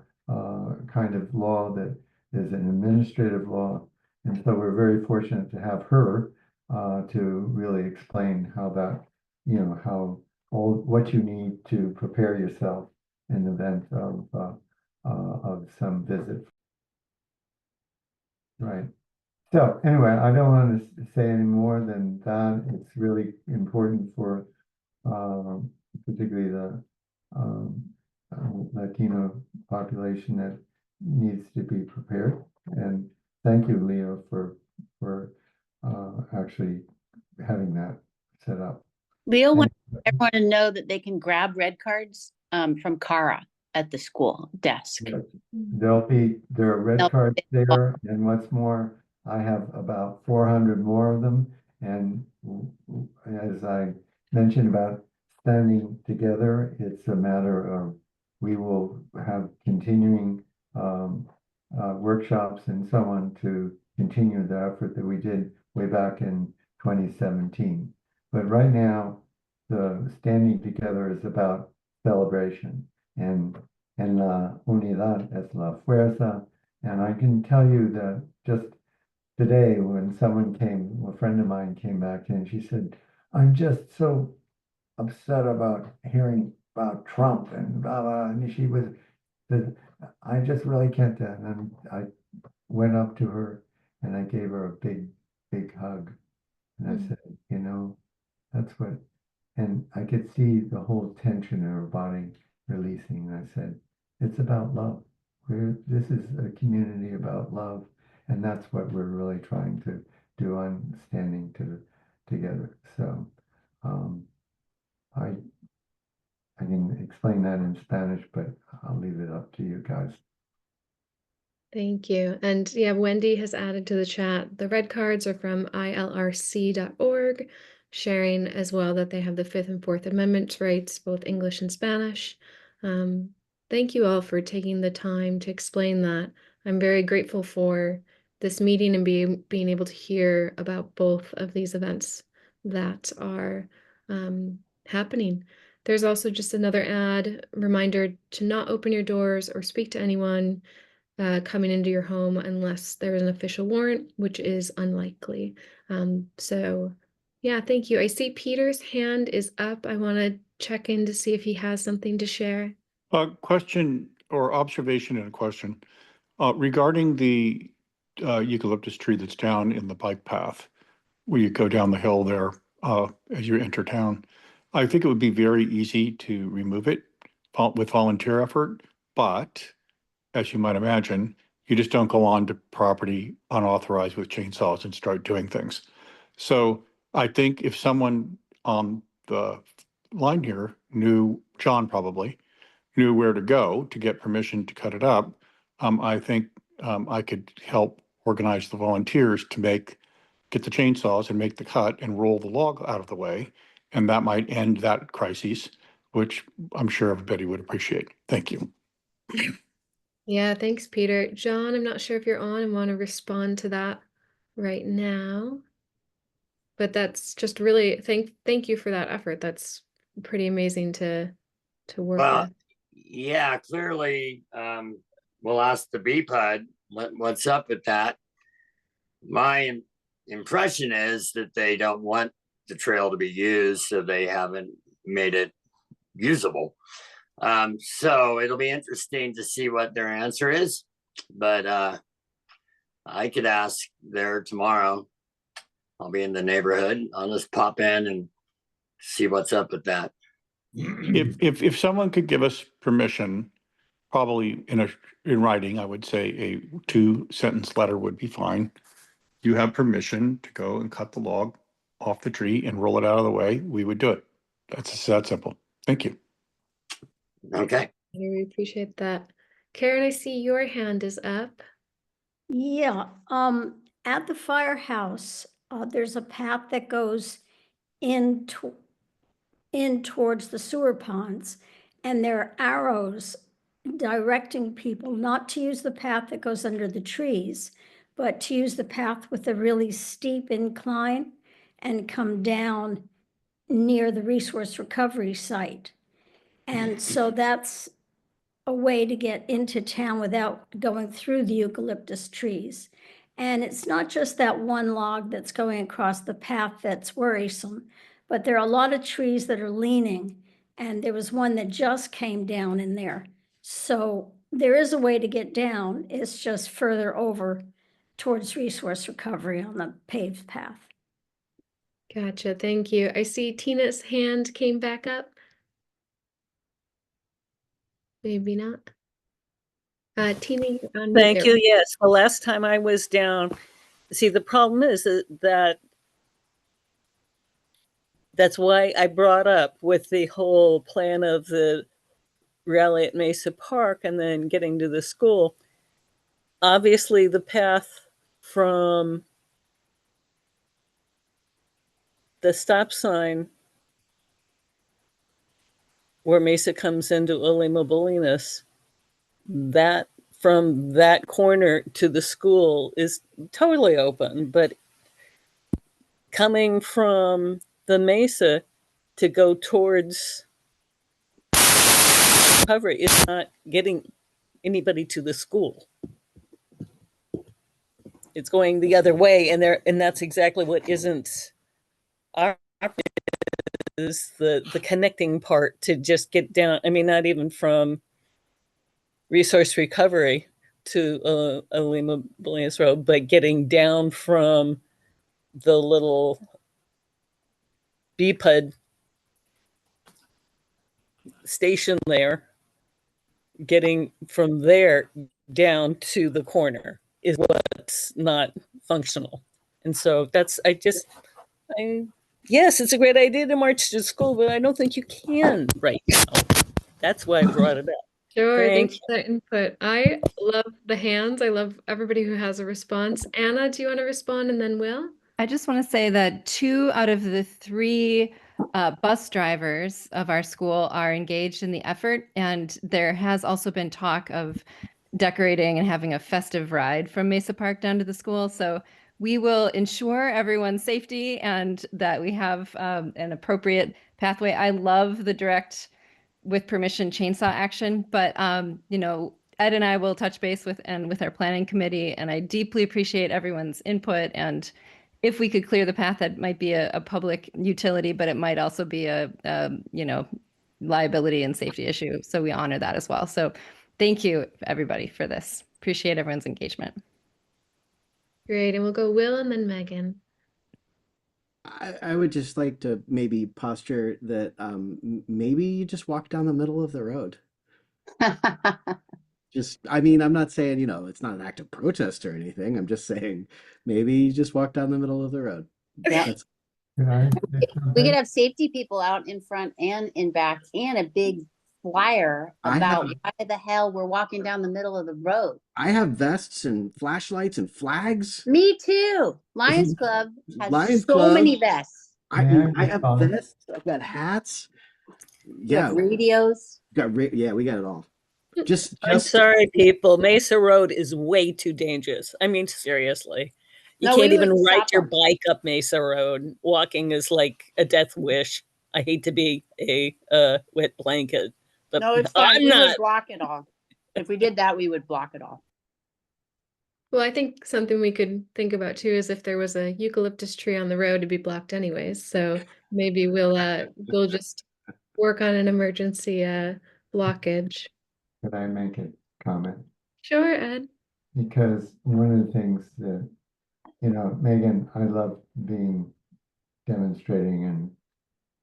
kind of law that is an administrative law. And so we're very fortunate to have her to really explain how what you need to prepare yourself in the event of some visit. Right. So anyway, I don't want to say any more than that. It's really important for particularly the um, Latino population that needs to be prepared. And thank you, Leo, for actually having that set up. Leo And wants everyone to know that they can grab red cards from Cara at the school desk. there are red They'll- cards there, and what's more, I have about 400 more of them. And as I mentioned about standing together, it's a matter of we will have continuing workshops and so on to continue the effort that we did way back in 2017. But right now, the standing together is about celebration, and la unidad es la fuerza. And I can tell you that just today, when a friend of mine came back and she said, "I'm just so upset about hearing about Trump and blah, blah," and I just really can't do it. And I went up to her and I gave her a big, big hug. And I said, that's what, and I could see the whole tension in her body releasing. And I said, it's about love. This is a community about love. And that's what we're really trying to do on standing together. So I can explain that in Spanish, but I'll leave it up to you guys. Thank you. And yeah, Wendy has added to the chat. The red cards are from ilrc.org, sharing as well that they have the Fifth and Fourth Amendment rights, both English and Spanish. Thank you all for taking the time to explain that. I'm very grateful for this meeting and being able to hear about both of these events that are happening. There's also just another reminder to not open your doors or speak to anyone coming into your home unless there is an official warrant, which is unlikely. So yeah, thank you. I see Peter's hand is up. I want to check in to see if he has something to share. Question or observation and a question regarding the eucalyptus tree that's down in the bike path where you go down the hill there as you enter town. I think it would be very easy to remove it with volunteer effort, but as you might imagine, you just don't go on to property unauthorized with chainsaws and start doing things. So I think if someone on the line here knew, John probably, knew where to go to get permission to cut it up, I think I could help organize the volunteers to get the chainsaws and make the cut and roll the log out of the way. And that might end that crisis, which I'm sure everybody would appreciate. Thank you. Yeah, thanks, Peter. John, I'm not sure if you're on and want to respond to that right now, but that's just really thank you for that effort. That's pretty amazing to work Well, with. yeah, clearly, we'll ask the BPUD what's up with that. My impression is that they don't want the trail to be used, so they haven't made it usable. So it'll be interesting to see what their answer is, but I could ask there tomorrow. I'll be in the neighborhood. I'll just pop in and see what's up with that. If someone could give us permission, probably in writing, I would say a 2-sentence letter would be fine. You have permission to go and cut the log off the tree and roll it out of the way, we would do it. That's that simple. Thank you. Okay. We appreciate that. Karen, I see your hand is up. Yeah, at the firehouse, there's a path that goes in towards the sewer ponds, and there are arrows directing people not to use the path that goes under the trees, but to use the path with a really steep incline and come down near the resource recovery site. And so that's a way to get into town without going through the eucalyptus trees. And it's not just that one log that's going across the path that's worrisome, but there are a lot of trees that are leaning, and there was one that just came down in there. So there is a way to get down. It's just further over towards resource recovery on the paved path. Gotcha. Thank you. I see Tina's hand came back up. Maybe not. Tina, you're on mute Thank there. you. Yes, the last time I was down, see, the problem is that's why I brought up with the whole plan of the rally at Mesa Park and then getting to the school. Obviously, the path from the stop sign where Mesa comes into Olima Bolinas, that from that corner to the school is totally open, but coming from the Mesa to go towards recovery is not getting anybody to the school. It's going the other way, and that's exactly what isn't our is the connecting part to just get down. I mean, not even from resource recovery to Olima Bolinas Road, but getting down from the little BPUD station there, getting from there down to the corner is what's not functional. And so yes, it's a great idea to march to school, but I don't think you can right now. That's why I brought it up. Sure, Thank thanks for that input. I love the hands. I love everybody who has a response. Anna, do you want to respond and then Will? I just want to say that 2 out of the 3 bus drivers of our school are engaged in the effort, and there has also been talk of decorating and having a festive ride from Mesa Park down to the school. So we will ensure everyone's safety and that we have an appropriate pathway. I love the direct with permission chainsaw action, but Ed and I will touch base with our planning committee, and I deeply appreciate everyone's input. And if we could clear the path, that might be a public utility, but it might also be a liability and safety issue. So we honor that as well. So thank you, everybody, for this. Appreciate everyone's engagement. Great, and we'll go Will and then Megan. I would just like to maybe posture that maybe you just walk down the middle of the road. I mean, I'm not saying, it's not an act of protest or anything. I'm just saying maybe you just walk down the middle of the road. Yeah. That's Can I say We something? could have safety people out in front and in back and a big flyer I about have- why the hell we're walking down the middle of the road. I have vests and flashlights and flags. Me too. Lions Club has Lions so Club. many vests. I have vests. I've got hats. You have Yeah, radios. yeah, we got it all. Just I'm sorry, people. Mesa Road is way too dangerous. I mean, seriously. You No, can't we even would ride stop your them. bike up Mesa Road. Walking is like a death wish. I hate to be a wet blanket, but No, it's fine. I'm We would not. block it all. If we did that, we would block it all. Well, I think something we could think about too is if there was a eucalyptus tree on the road, it'd be blocked anyways. So maybe we'll just work on an emergency blockage. Could I make a comment? Sure, Ed. Because one of the things that, Megan, I love demonstrating and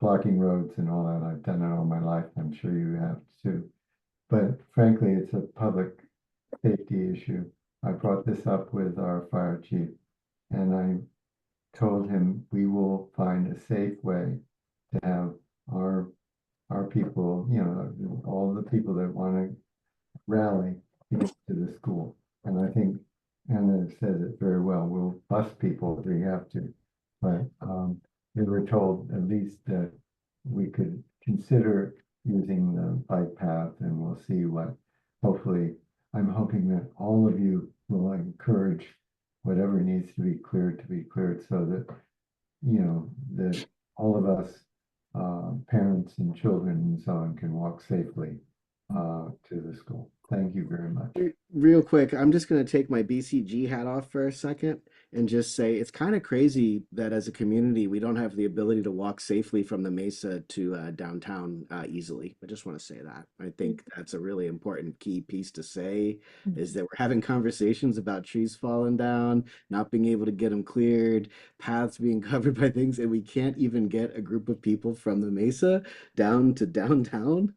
blocking roads and all that. I've done it all my life. I'm sure you have too. But frankly, it's a public safety issue. I brought this up with our fire chief, and I told him we will find a safe way to have our people, all the people that want to rally to get to the school. And I think Anna says it very well. We'll bus people if we have to. But we were told at least that we could consider using the bike path, and we'll see what, hopefully, I'm hoping that all of you will encourage whatever needs to be cleared so that, that all of us, parents and children and so on, can walk safely to the school. Thank you very much. Real quick, I'm just going to take my BCG hat off for a second and just say it's kind of crazy that as a community, we don't have the ability to walk safely from the Mesa to downtown easily. I just want to say that. I think that's a really important key piece to say is that we're having conversations about trees falling down, not being able to get them cleared, paths being covered by things, and we can't even get a group of people from the Mesa down to downtown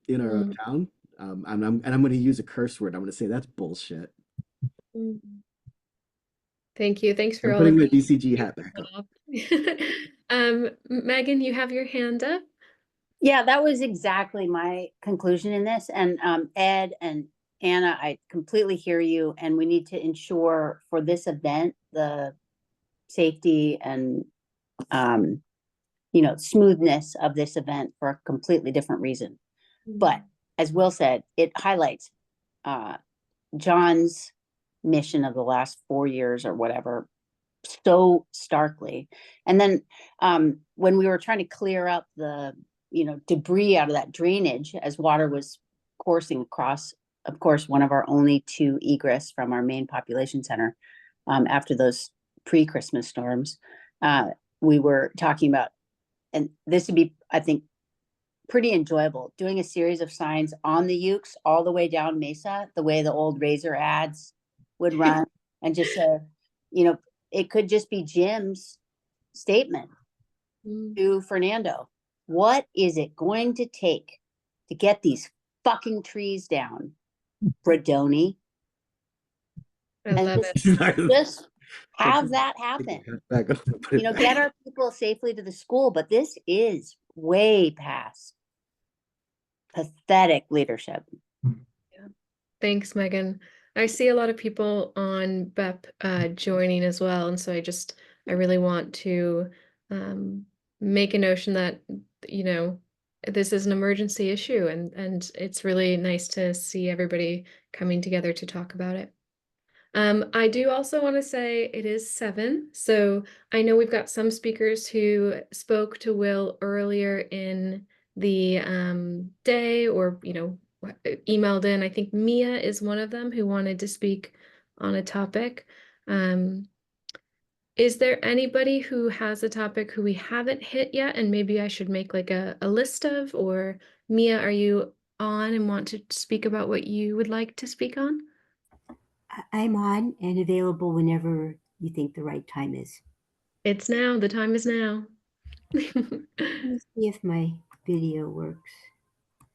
in our own town. And I'm going to use a curse word. I'm going to say that's bullshit. Thank you. Thanks for I'm all putting of my that. BCG hat back on. Megan, you have your hand up. Yeah, that was exactly my conclusion in this. And Ed and Anna, I completely hear you. And we need to ensure for this event, the safety and, smoothness of this event for a completely different reason. But as Will said, it highlights John's mission of the last 4 years or whatever so starkly. And then when we were trying to clear up the debris out of that drainage as water was coursing across, of course, one of our only 2 egress from our main population center after those pre-Christmas storms, we were talking about, and this would be, I think, pretty enjoyable, doing a series of signs on the Ukes all the way down Mesa, the way the old Razor ads would run, and just say, it could just be Jim's statement to Fernando. What is it going to take to get these fucking trees down, Bradoni? I love it. Just have that happen. Get our people safely to the school, but this is way past pathetic leadership. Yeah. Thanks, Megan. I see a lot of people on BEP joining as well, and so I really want to make a notion that this is an emergency issue, and it's really nice to see everybody coming together to talk about it. I do also want to say it is 7, so I know we've got some speakers who spoke to Will earlier in the day, or emailed in. I think Mia is one of them who wanted to speak on a topic. Is there anybody who has a topic who we haven't hit yet, and maybe I should make like a list of, or Mia, are you on and want to speak about what you would like to speak on? I'm on and available whenever you think the right time is. It's now. The time is now. Let me see if my video works.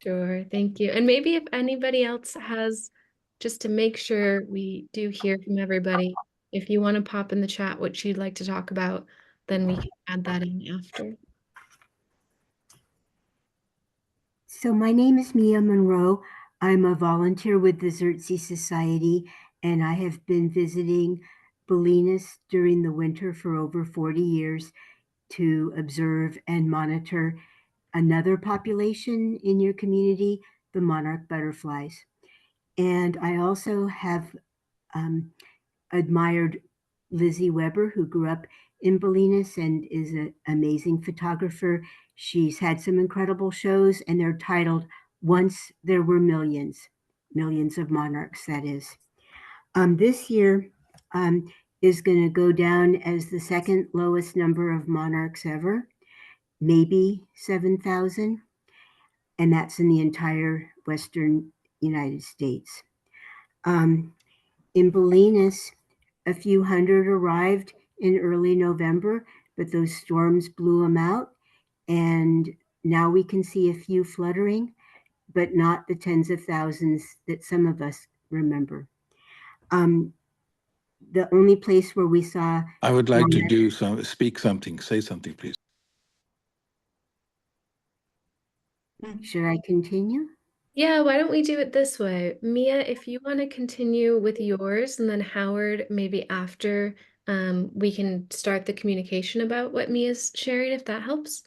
Sure, thank you. And maybe if anybody else has, just to make sure we do hear from everybody, if you want to pop in the chat what you'd like to talk about, then we can add that in after. So my name is Mia Monroe. I'm a volunteer with the Xerxes Society, and I have been visiting Bolinas during the winter for over 40 years to observe and monitor another population in your community, the monarch butterflies. And I also have admired Lizzie Weber, who grew up in Bolinas and is an amazing photographer. She's had some incredible shows, and they're titled Once There Were Millions, Millions of Monarchs, that is. This year is going to go down as the second lowest number of monarchs ever, maybe 7,000. and that's in the entire Western United States. In Bolinas, a few hundred arrived in early November, but those storms blew them out. And now we can see a few fluttering, but not the tens of thousands that some of us remember. The only place where we saw. I would like to speak something, say something, please. Should I continue? Yeah, why don't we do it this way? Mia, if you want to continue with yours, and then Howard, maybe after, we can start the communication about what Mia's sharing, if that helps.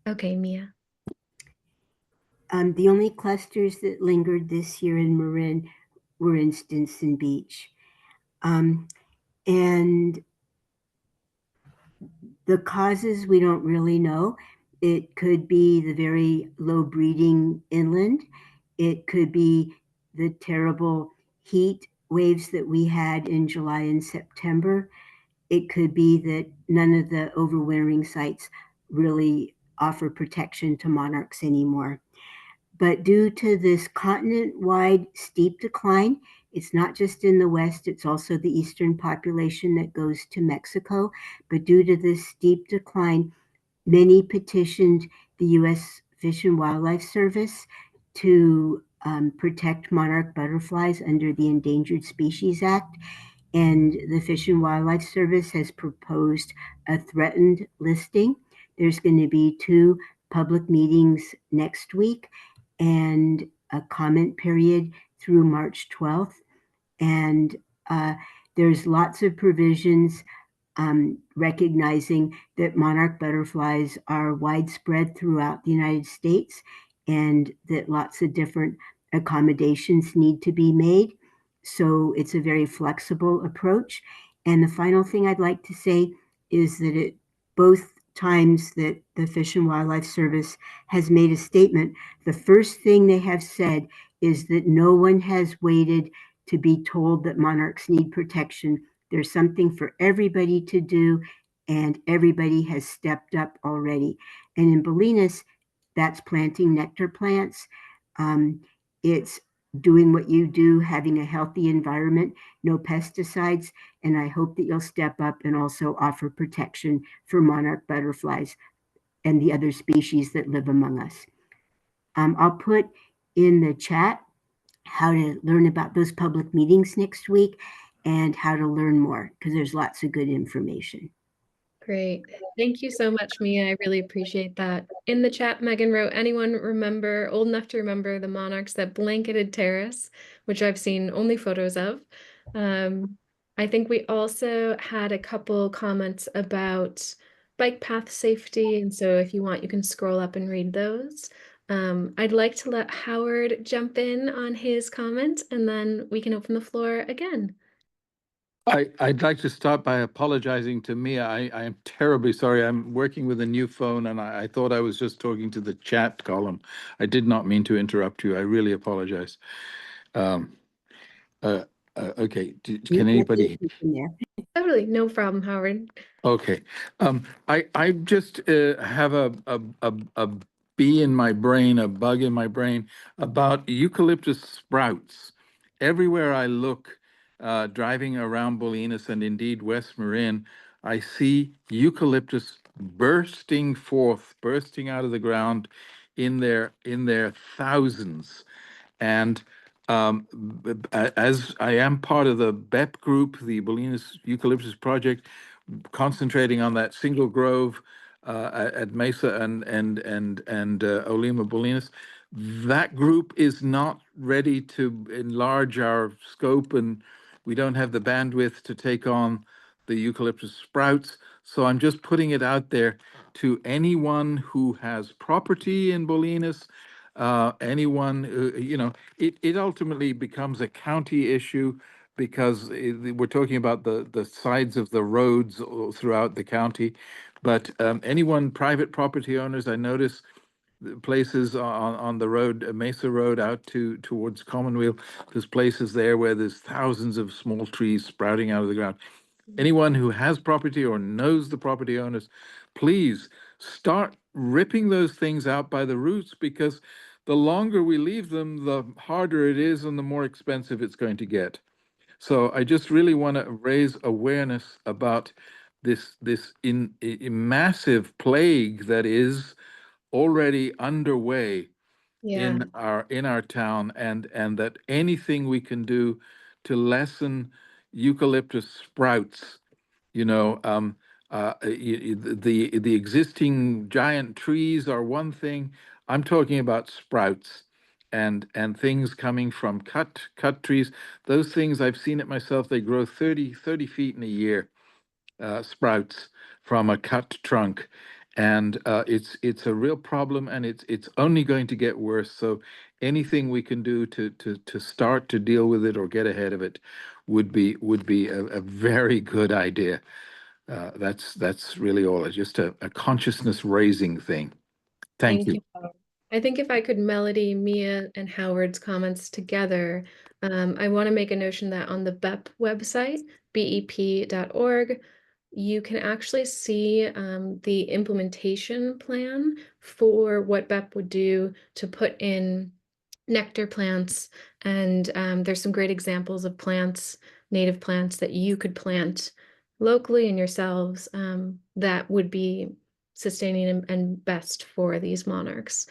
Okay, Mia. The only clusters that lingered this year in Marin were in Stinson Beach. And the causes we don't really know. It could be the very low breeding inland. It could be the terrible heat waves that we had in July and September. It could be that none of the overwintering sites really offer protection to monarchs anymore. But due to this continent-wide steep decline, it's not just in the West, it's also the Eastern population that goes to Mexico. But due to this steep decline, many petitioned the U.S. Fish and Wildlife Service to protect monarch butterflies under the Endangered Species Act. And the Fish and Wildlife Service has proposed a threatened listing. There's going to be 2 public meetings next week and a comment period through March 12th. And there's lots of provisions recognizing that monarch butterflies are widespread throughout the United States and that lots of different accommodations need to be made. So it's a very flexible approach. And the final thing I'd like to say is that at both times that the Fish and Wildlife Service has made a statement, the first thing they have said is that no one has waited to be told that monarchs need protection. There's something for everybody to do, and everybody has stepped up already. And in Bolinas, that's planting nectar plants. It's doing what you do, having a healthy environment, no pesticides, and I hope that you'll step up and also offer protection for monarch butterflies and the other species that live among us. I'll put in the chat how to learn about those public meetings next week and how to learn more, because there's lots of good information. Great. Thank you so much, Mia. I really appreciate that. In the chat, Megan wrote, anyone old enough to remember the monarchs that blanketed Terrace, which I've seen only photos of. I think we also had a couple comments about bike path safety. And so if you want, you can scroll up and read those. I'd like to let Howard jump in on his comment, and then we can open the floor again. I'd like to start by apologizing to Mia. I am terribly sorry. I'm working with a new phone, and I thought I was just talking to the chat column. I did not mean to interrupt you. I really apologize. Okay, can anybody? Totally, no problem, Howard. Okay, I just have a bee in my brain, a bug in my brain about eucalyptus sprouts. Everywhere I look, driving around Bolinas and indeed West Marin, I see eucalyptus bursting forth, bursting out of the ground in their thousands. And as I am part of the BEP group, the Bolinas Eucalyptus Project, concentrating on that single grove at Mesa and Olima Bolinas, that group is not ready to enlarge our scope, and we don't have the bandwidth to take on the eucalyptus sprouts. So I'm just putting it out there to anyone who has property in Bolinas, anyone who, it ultimately becomes a county issue because we're talking about the sides of the roads throughout the county. But anyone, private property owners, I notice places on the road, Mesa Road out towards Commonweal, there's places there where there's thousands of small trees sprouting out of the ground. Anyone who has property or knows the property owners, please start ripping those things out by the roots, because the longer we leave them, the harder it is and the more expensive it's going to get. So I just really want to raise awareness about this massive plague that is already underway Yeah. in our town, and that anything we can do to lessen eucalyptus sprouts, you know, the existing giant trees are one thing. I'm talking about sprouts and things coming from cut trees. Those things, I've seen it myself. They grow 30 feet in a year, sprouts from a cut trunk, and it's a real problem, and it's only going to get worse. So anything we can do to start to deal with it or get ahead of it would be a very good idea. That's really all. It's just a consciousness raising thing. Thank Thank you. you. I think if I could melody Mia and Howard's comments together, I want to make a notion that on the BEP website, bep.org, you can actually see the implementation plan for what BEP would do to put in nectar plants. And there's some great examples of plants, native plants that you could plant locally and yourselves that would be sustaining and best for these monarchs.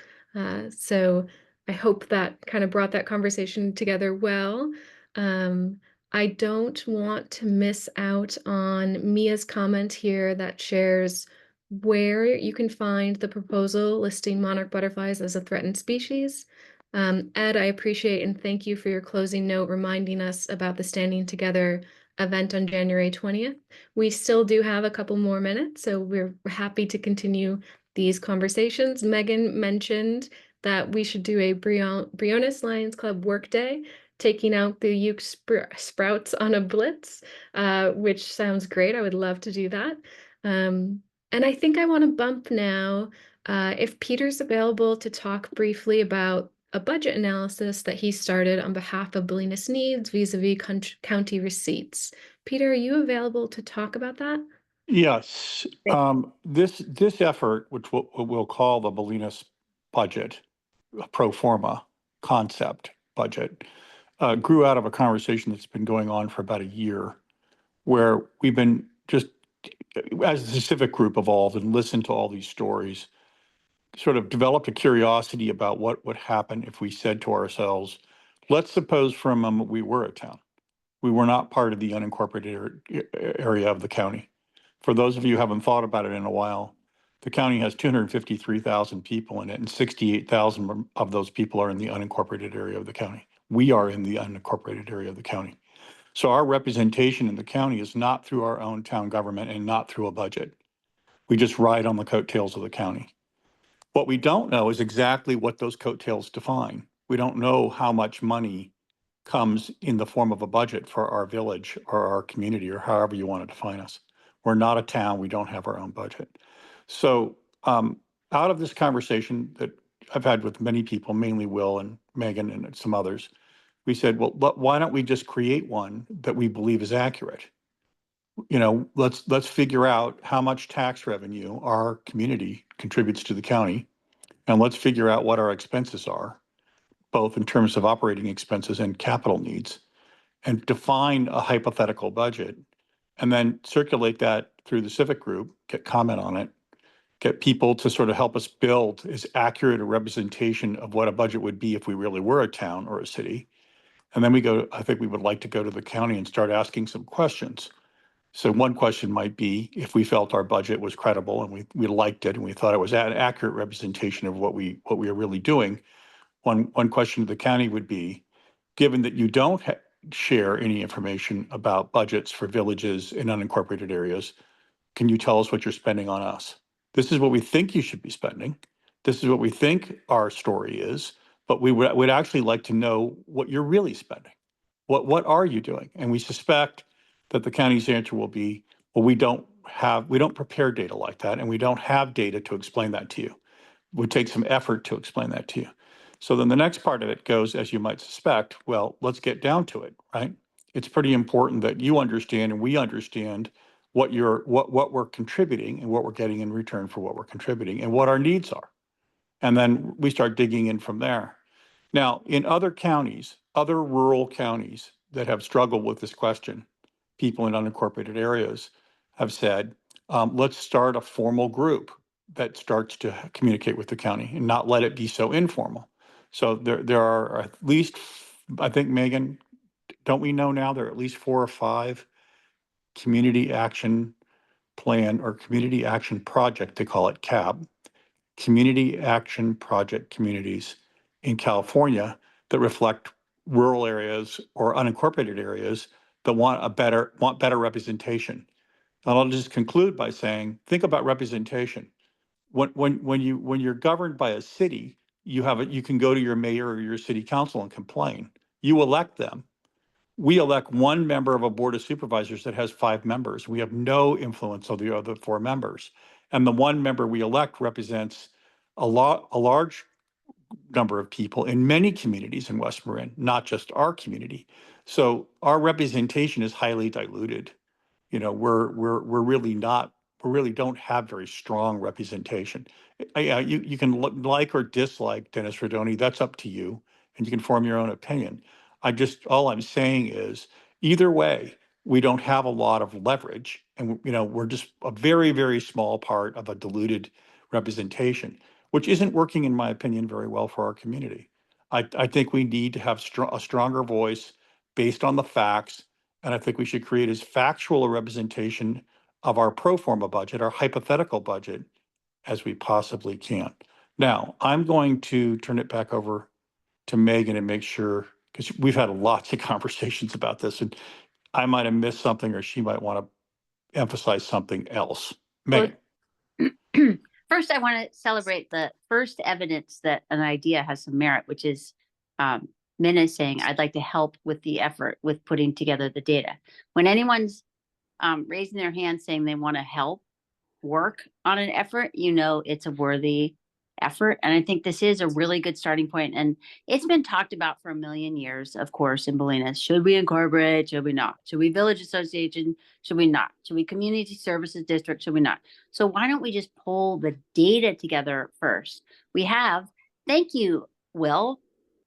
So I hope that kind of brought that conversation together well. I don't want to miss out on Mia's comment here that shares where you can find the proposal listing monarch butterflies as a threatened species. Ed, I appreciate and thank you for your closing note reminding us about the Standing Together event on January 20th. We still do have a couple more minutes, so we're happy to continue these conversations. Megan mentioned that we should do a Briones Lions Club workday, taking out the uke sprouts on a blitz, which sounds great. I would love to do that. And I think I want to bump now, if Peter's available to talk briefly about a budget analysis that he started on behalf of Bolinas Needs vis-a-vis county receipts. Peter, are you available to talk about that? Yes, this effort, which we'll call the Bolinas budget, a pro forma concept budget, grew out of a conversation that's been going on for about a year, where we've been just, as the civic group evolved and listened to all these stories, sort of developed a curiosity about what would happen if we said to ourselves, let's suppose for a moment we were a town. We were not part of the unincorporated area of the county. For those of you who haven't thought about it in a while, the county has 253,000 people in it, and 68,000 of those people are in the unincorporated area of the county. We are in the unincorporated area of the county. So our representation in the county is not through our own town government and not through a budget. We just ride on the coattails of the county. What we don't know is exactly what those coattails define. We don't know how much money comes in the form of a budget for our village or our community, or however you want to define us. We're not a town. We don't have our own budget. So out of this conversation that I've had with many people, mainly Will and Megan and some others, we said, well, why don't we just create one that we believe is accurate? You know, let's figure out how much tax revenue our community contributes to the county, and let's figure out what our expenses are, both in terms of operating expenses and capital needs, and define a hypothetical budget, and then circulate that through the civic group, get comment on it, get people to sort of help us build as accurate a representation of what a budget would be if we really were a town or a city. And then I think we would like to go to the county and start asking some questions. So one question might be, if we felt our budget was credible and we liked it and we thought it was an accurate representation of what we are really doing, one question to the county would be, given that you don't share any information about budgets for villages in unincorporated areas, can you tell us what you're spending on us? This is what we think you should be spending. This is what we think our story is, but we would actually like to know what you're really spending. What are you doing? And we suspect that the county's answer will be, well, we don't prepare data like that, and we don't have data to explain that to you. It would take some effort to explain that to you. So then the next part of it goes, as you might suspect, well, let's get down to it, right? it's pretty important that you understand and we understand what we're contributing and what we're getting in return for what we're contributing and what our needs are. And then we start digging in from there. Now, in other counties, other rural counties that have struggled with this question, people in unincorporated areas have said, let's start a formal group that starts to communicate with the county and not let it be so informal. So there are at least, I think, Megan, don't we know now there are at least 4 or 5 community action plan or community action project, they call it CAB, community action project communities in California that reflect rural areas or unincorporated areas that want better representation. And I'll just conclude by saying, think about representation. When you're governed by a city, you can go to your mayor or your city council and complain. You elect them. We elect one member of a board of supervisors that has 5 members. We have no influence on the other 4 members. And the one member we elect represents a large number of people in many communities in West Marin, not just our community. So our representation is highly diluted. You know, we're really not, we really don't have very strong representation. You can like or dislike Dennis Rodoni, that's up to you, and you can form your own opinion. All I'm saying is, either way, we don't have a lot of leverage, and we're just a very, very small part of a diluted representation, which isn't working, in my opinion, very well for our community. I think we need to have a stronger voice based on the facts, and I think we should create as factual a representation of our pro forma budget, our hypothetical budget, as we possibly can. Now, I'm going to turn it back over to Megan and make sure, because we've had lots of conversations about this, and I might have missed something, or she might want to emphasize something else. Megan. First, I want to celebrate the first evidence that an idea has some merit, which is Minna saying, I'd like to help with the effort with putting together the data. When anyone's raising their hand saying they want to help work on an effort, it's a worthy effort. And I think this is a really good starting point. And it's been talked about for a million years, of course, in Bolinas. Should we incorporate? Should we not? Should we village association? Should we not? Should we community services district? Should we not? So why don't we just pull the data together first? We have, thank you, Will,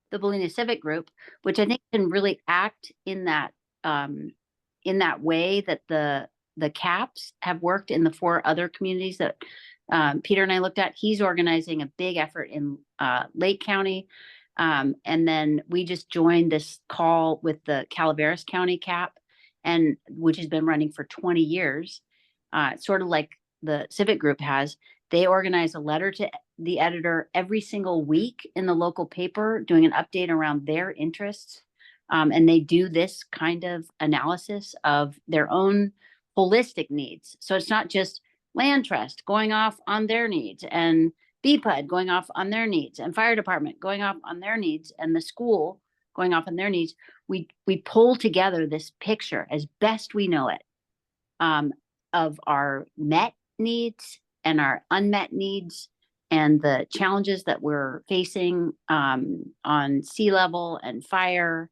the Bolinas Civic Group, which I think can really act in that way that the CAPs have worked in the 4 other communities that Peter and I looked at. He's organizing a big effort in Lake County. And then we just joined this call with the Calaveras County CAP, which has been running for 20 years, sort of like the Civic Group has. They organize a letter to the editor every single week in the local paper, doing an update around their interests. And they do this kind of analysis of their own holistic needs. So it's not just land trust going off on their needs, and BPUD going off on their needs, and fire department going off on their needs, and the school going off on their needs. We pull together this picture as best we know it, of our met needs and our unmet needs and the challenges that we're facing on sea level and fire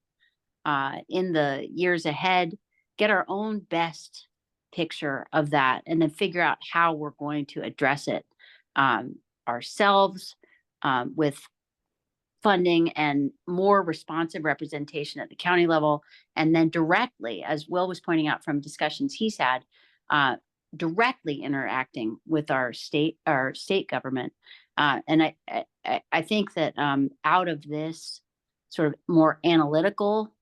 in the years ahead, get our own best picture of that, and then figure out how we're going to address it ourselves with funding and more responsive representation at the county level, and then directly, as Will was pointing out from discussions he's had, directly interacting with our state government. And I think that out of this sort of more analytical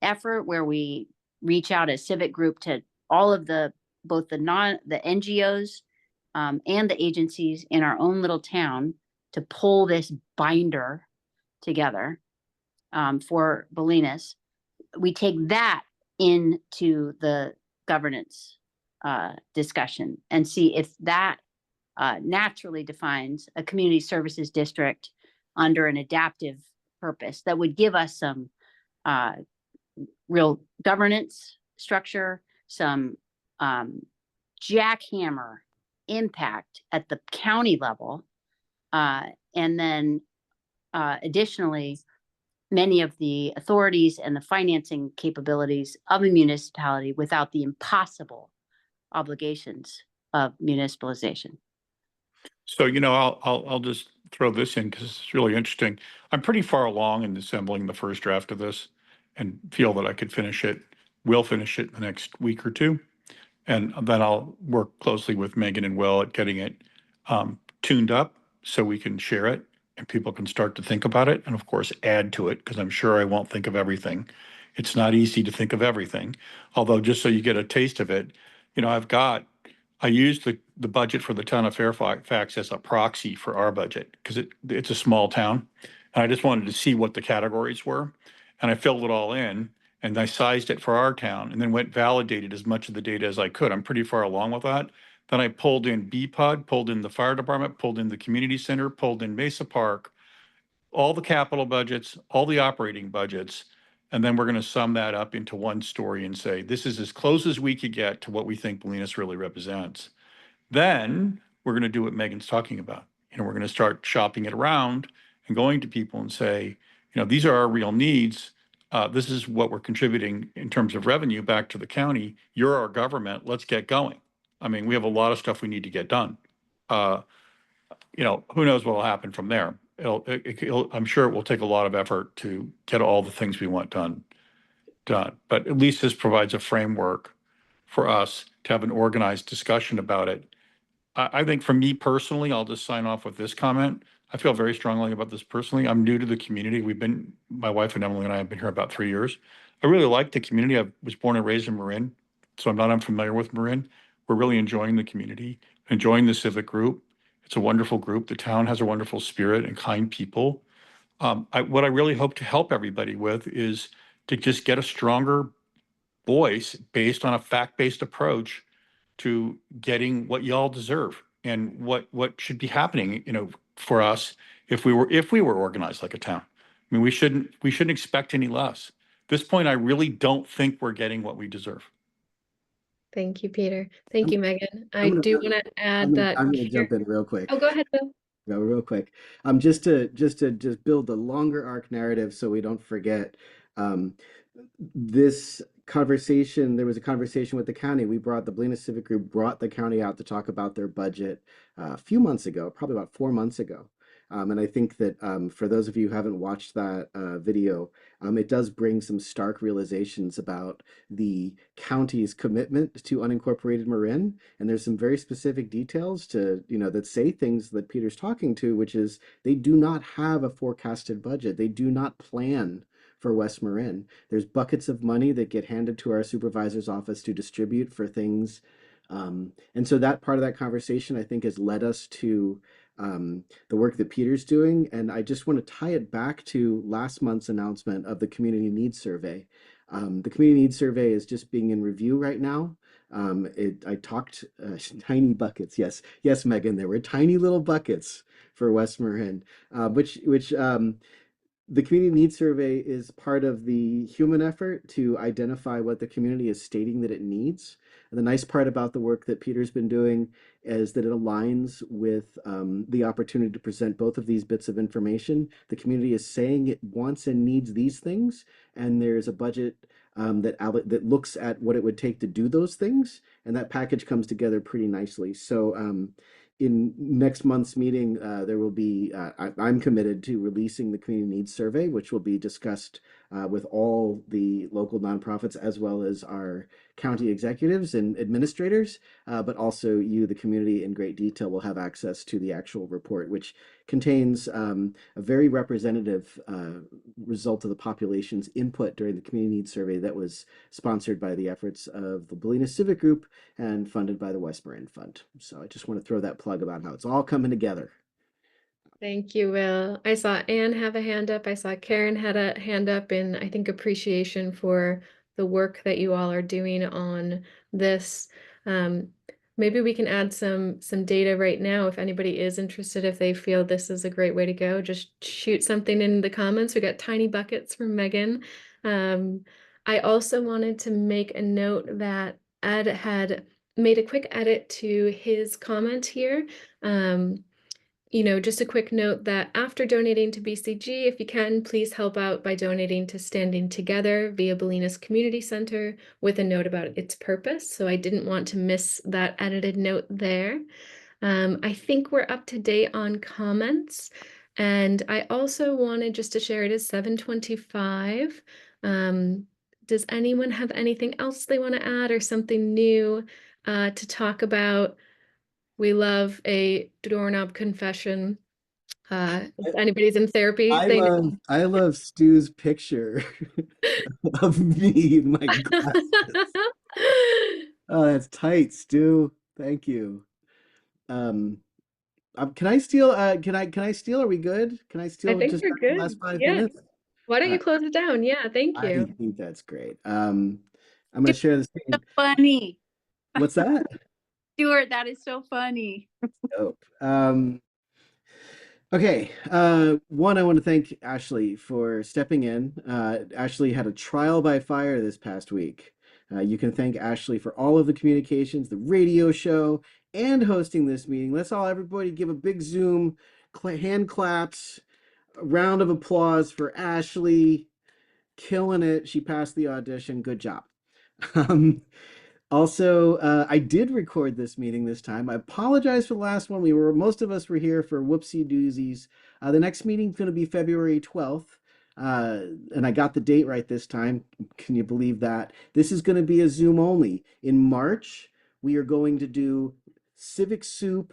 effort, where we reach out as Civic Group to all of both the NGOs and the agencies in our own little town to pull this binder together for Bolinas, we take that into the governance discussion and see if that naturally defines a community services district under an adaptive purpose that would give us some real governance structure, some jackhammer impact at the county level, and then additionally many of the authorities and the financing capabilities of a municipality without the impossible obligations of municipalization. So, I'll just throw this in because it's really interesting. I'm pretty far along in assembling the first draft of this and feel that I could finish it, will finish it in the next week or two. And then I'll work closely with Megan and Will at getting it tuned up so we can share it and people can start to think about it and of course add to it because I'm sure I won't think of everything. It's not easy to think of everything. Although just so you get a taste of it, I used the budget for the town of Fairfax as a proxy for our budget because it's a small town. And I just wanted to see what the categories were. And I filled it all in and I sized it for our town and then went validated as much of the data as I could. I'm pretty far along with that. Then I pulled in BPUD, pulled in the fire department, pulled in the community center, pulled in Mesa Park, all the capital budgets, all the operating budgets. And then we're going to sum that up into one story and say, this is as close as we could get to what we think Bolinas really represents. Then we're going to do what Megan's talking about. We're going to start shopping it around and going to people and say, these are our real needs. This is what we're contributing in terms of revenue back to the county. You're our government. Let's get going. I mean, we have a lot of stuff we need to get done. Who knows what will happen from there? I'm sure it will take a lot of effort to get all the things we want done. But at least this provides a framework for us to have an organized discussion about it. I think for me personally, I'll just sign off with this comment. I feel very strongly about this personally. I'm new to the community. My wife and Emily and I have been here about 3 years. I really like the community. I was born and raised in Marin, so I'm not unfamiliar with Marin. We're really enjoying the community, enjoying the civic group. It's a wonderful group. The town has a wonderful spirit and kind people. What I really hope to help everybody with is to just get a stronger voice based on a fact-based approach to getting what y'all deserve and what should be happening, for us if we were organized like a town. I mean, we shouldn't expect any less. At this point, I really don't think we're getting what we deserve. Thank you, Peter. Thank you, Megan. I I'm gonna, do want to add that. I'm gonna jump in real quick. Oh, go ahead, Bill. Go real quick. Just build a longer arc narrative so we don't forget. Um, this conversation, there was a conversation with the county. The Bolinas Civic Group brought the county out to talk about their budget a few months ago, probably about 4 months ago. And I think that for those of you who haven't watched that video, it does bring some stark realizations about the county's commitment to unincorporated Marin. And there's some very specific details that say things that Peter's talking to, which is they do not have a forecasted budget. They do not plan for West Marin. There's buckets of money that get handed to our supervisor's office to distribute for things. And so that part of that conversation, I think, has led us to the work that Peter's doing. And I just want to tie it back to last month's announcement of the Community Needs Survey. The Community Needs Survey is just being in review right now. I talked tiny buckets. Yes, Megan, there were tiny little buckets for West Marin, which the Community Needs Survey is part of the human effort to identify what the community is stating that it needs. And the nice part about the work that Peter's been doing is that it aligns with the opportunity to present both of these bits of information. The community is saying it wants and needs these things, and there's a budget that looks at what it would take to do those things, and that package comes together pretty nicely. So in next month's meeting, there will be, I'm committed to releasing the Community Needs Survey, which will be discussed with all the local nonprofits as well as our county executives and administrators, but also you, the community, in great detail will have access to the actual report, which contains a very representative result of the population's input during the Community Needs Survey that was sponsored by the efforts of the Bolinas Civic Group and funded by the West Marin Fund. So I just want to throw that plug about how it's all coming together. Thank you, Will. I saw Anne have a hand up. I saw Karen had a hand up in, I think, appreciation for the work that you all are doing on this. Maybe we can add some data right now if anybody is interested, if they feel this is a great way to go. Just shoot something in the comments. We got tiny buckets from Megan. I also wanted to make a note that Ed had made a quick edit to his comment here. just a quick note that after donating to BCG, if you can, please help out by donating to Standing Together via Bolinas Community Center with a note about its purpose. So I didn't want to miss that edited note there. I think we're up to date on comments. And I also wanted just to share, it is 7:25. Does anyone have anything else they want to add or something new to talk about? We love a doorknob confession. If anybody's in therapy, they know. I love Stu's picture of me in my glasses. Oh, that's tight, Stu. Thank you. Um, can I steal? Can I steal? Are we good? Can I I steal think just we're the last good. 5 minutes? Yes. Why don't Uh, you close it down? Yeah, thank I you. think that's great. I'm gonna share the screen. Funny. What's that? Stuart, that is so funny. Dope. Okay. One, I want to thank Ashley for stepping in. Ashley had a trial by fire this past week. You can thank Ashley for all of the communications, the radio show, and hosting this meeting. Let's all, everybody, give a big Zoom, hand claps, a round of applause for Ashley. Killing it. She passed the audition. Good job. Um, Also, I did record this meeting this time. I apologize for the last one. Most of us were here for whoopsie doozies. The next meeting's going to be February 12th. And I got the date right this time. Can you believe that? This is going to be a Zoom only. In March, we are going to do Civic Soup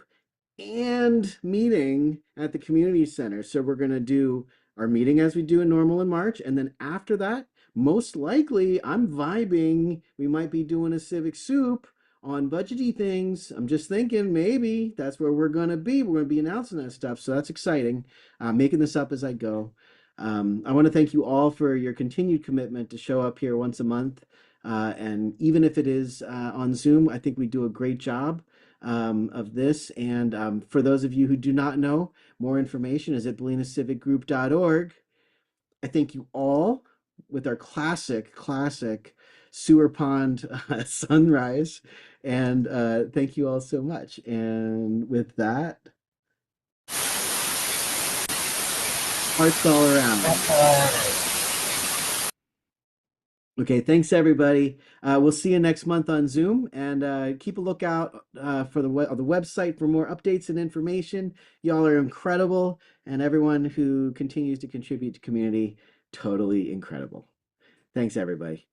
and meeting at the community center. So we're going to do our meeting as we do in normal in March. And then after that, most likely I'm vibing. We might be doing a civic soup on budgety things. I'm just thinking maybe that's where we're going to be. We're going to be announcing that stuff. So that's exciting. Making this up as I go. I want to thank you all for your continued commitment to show up here once a month. And even if it is on Zoom, I think we do a great job of this. And for those of you who do not know, more information is at bolinascivicgroup.org. I thank you all with our classic sewer pond sunrise. And thank you all so much. And with that, hearts all around. Okay, thanks everybody. We'll see you next month on Zoom, and keep a lookout for the website for more updates and information. Y'all are incredible, and everyone who continues to contribute to community, totally incredible. Thanks everybody.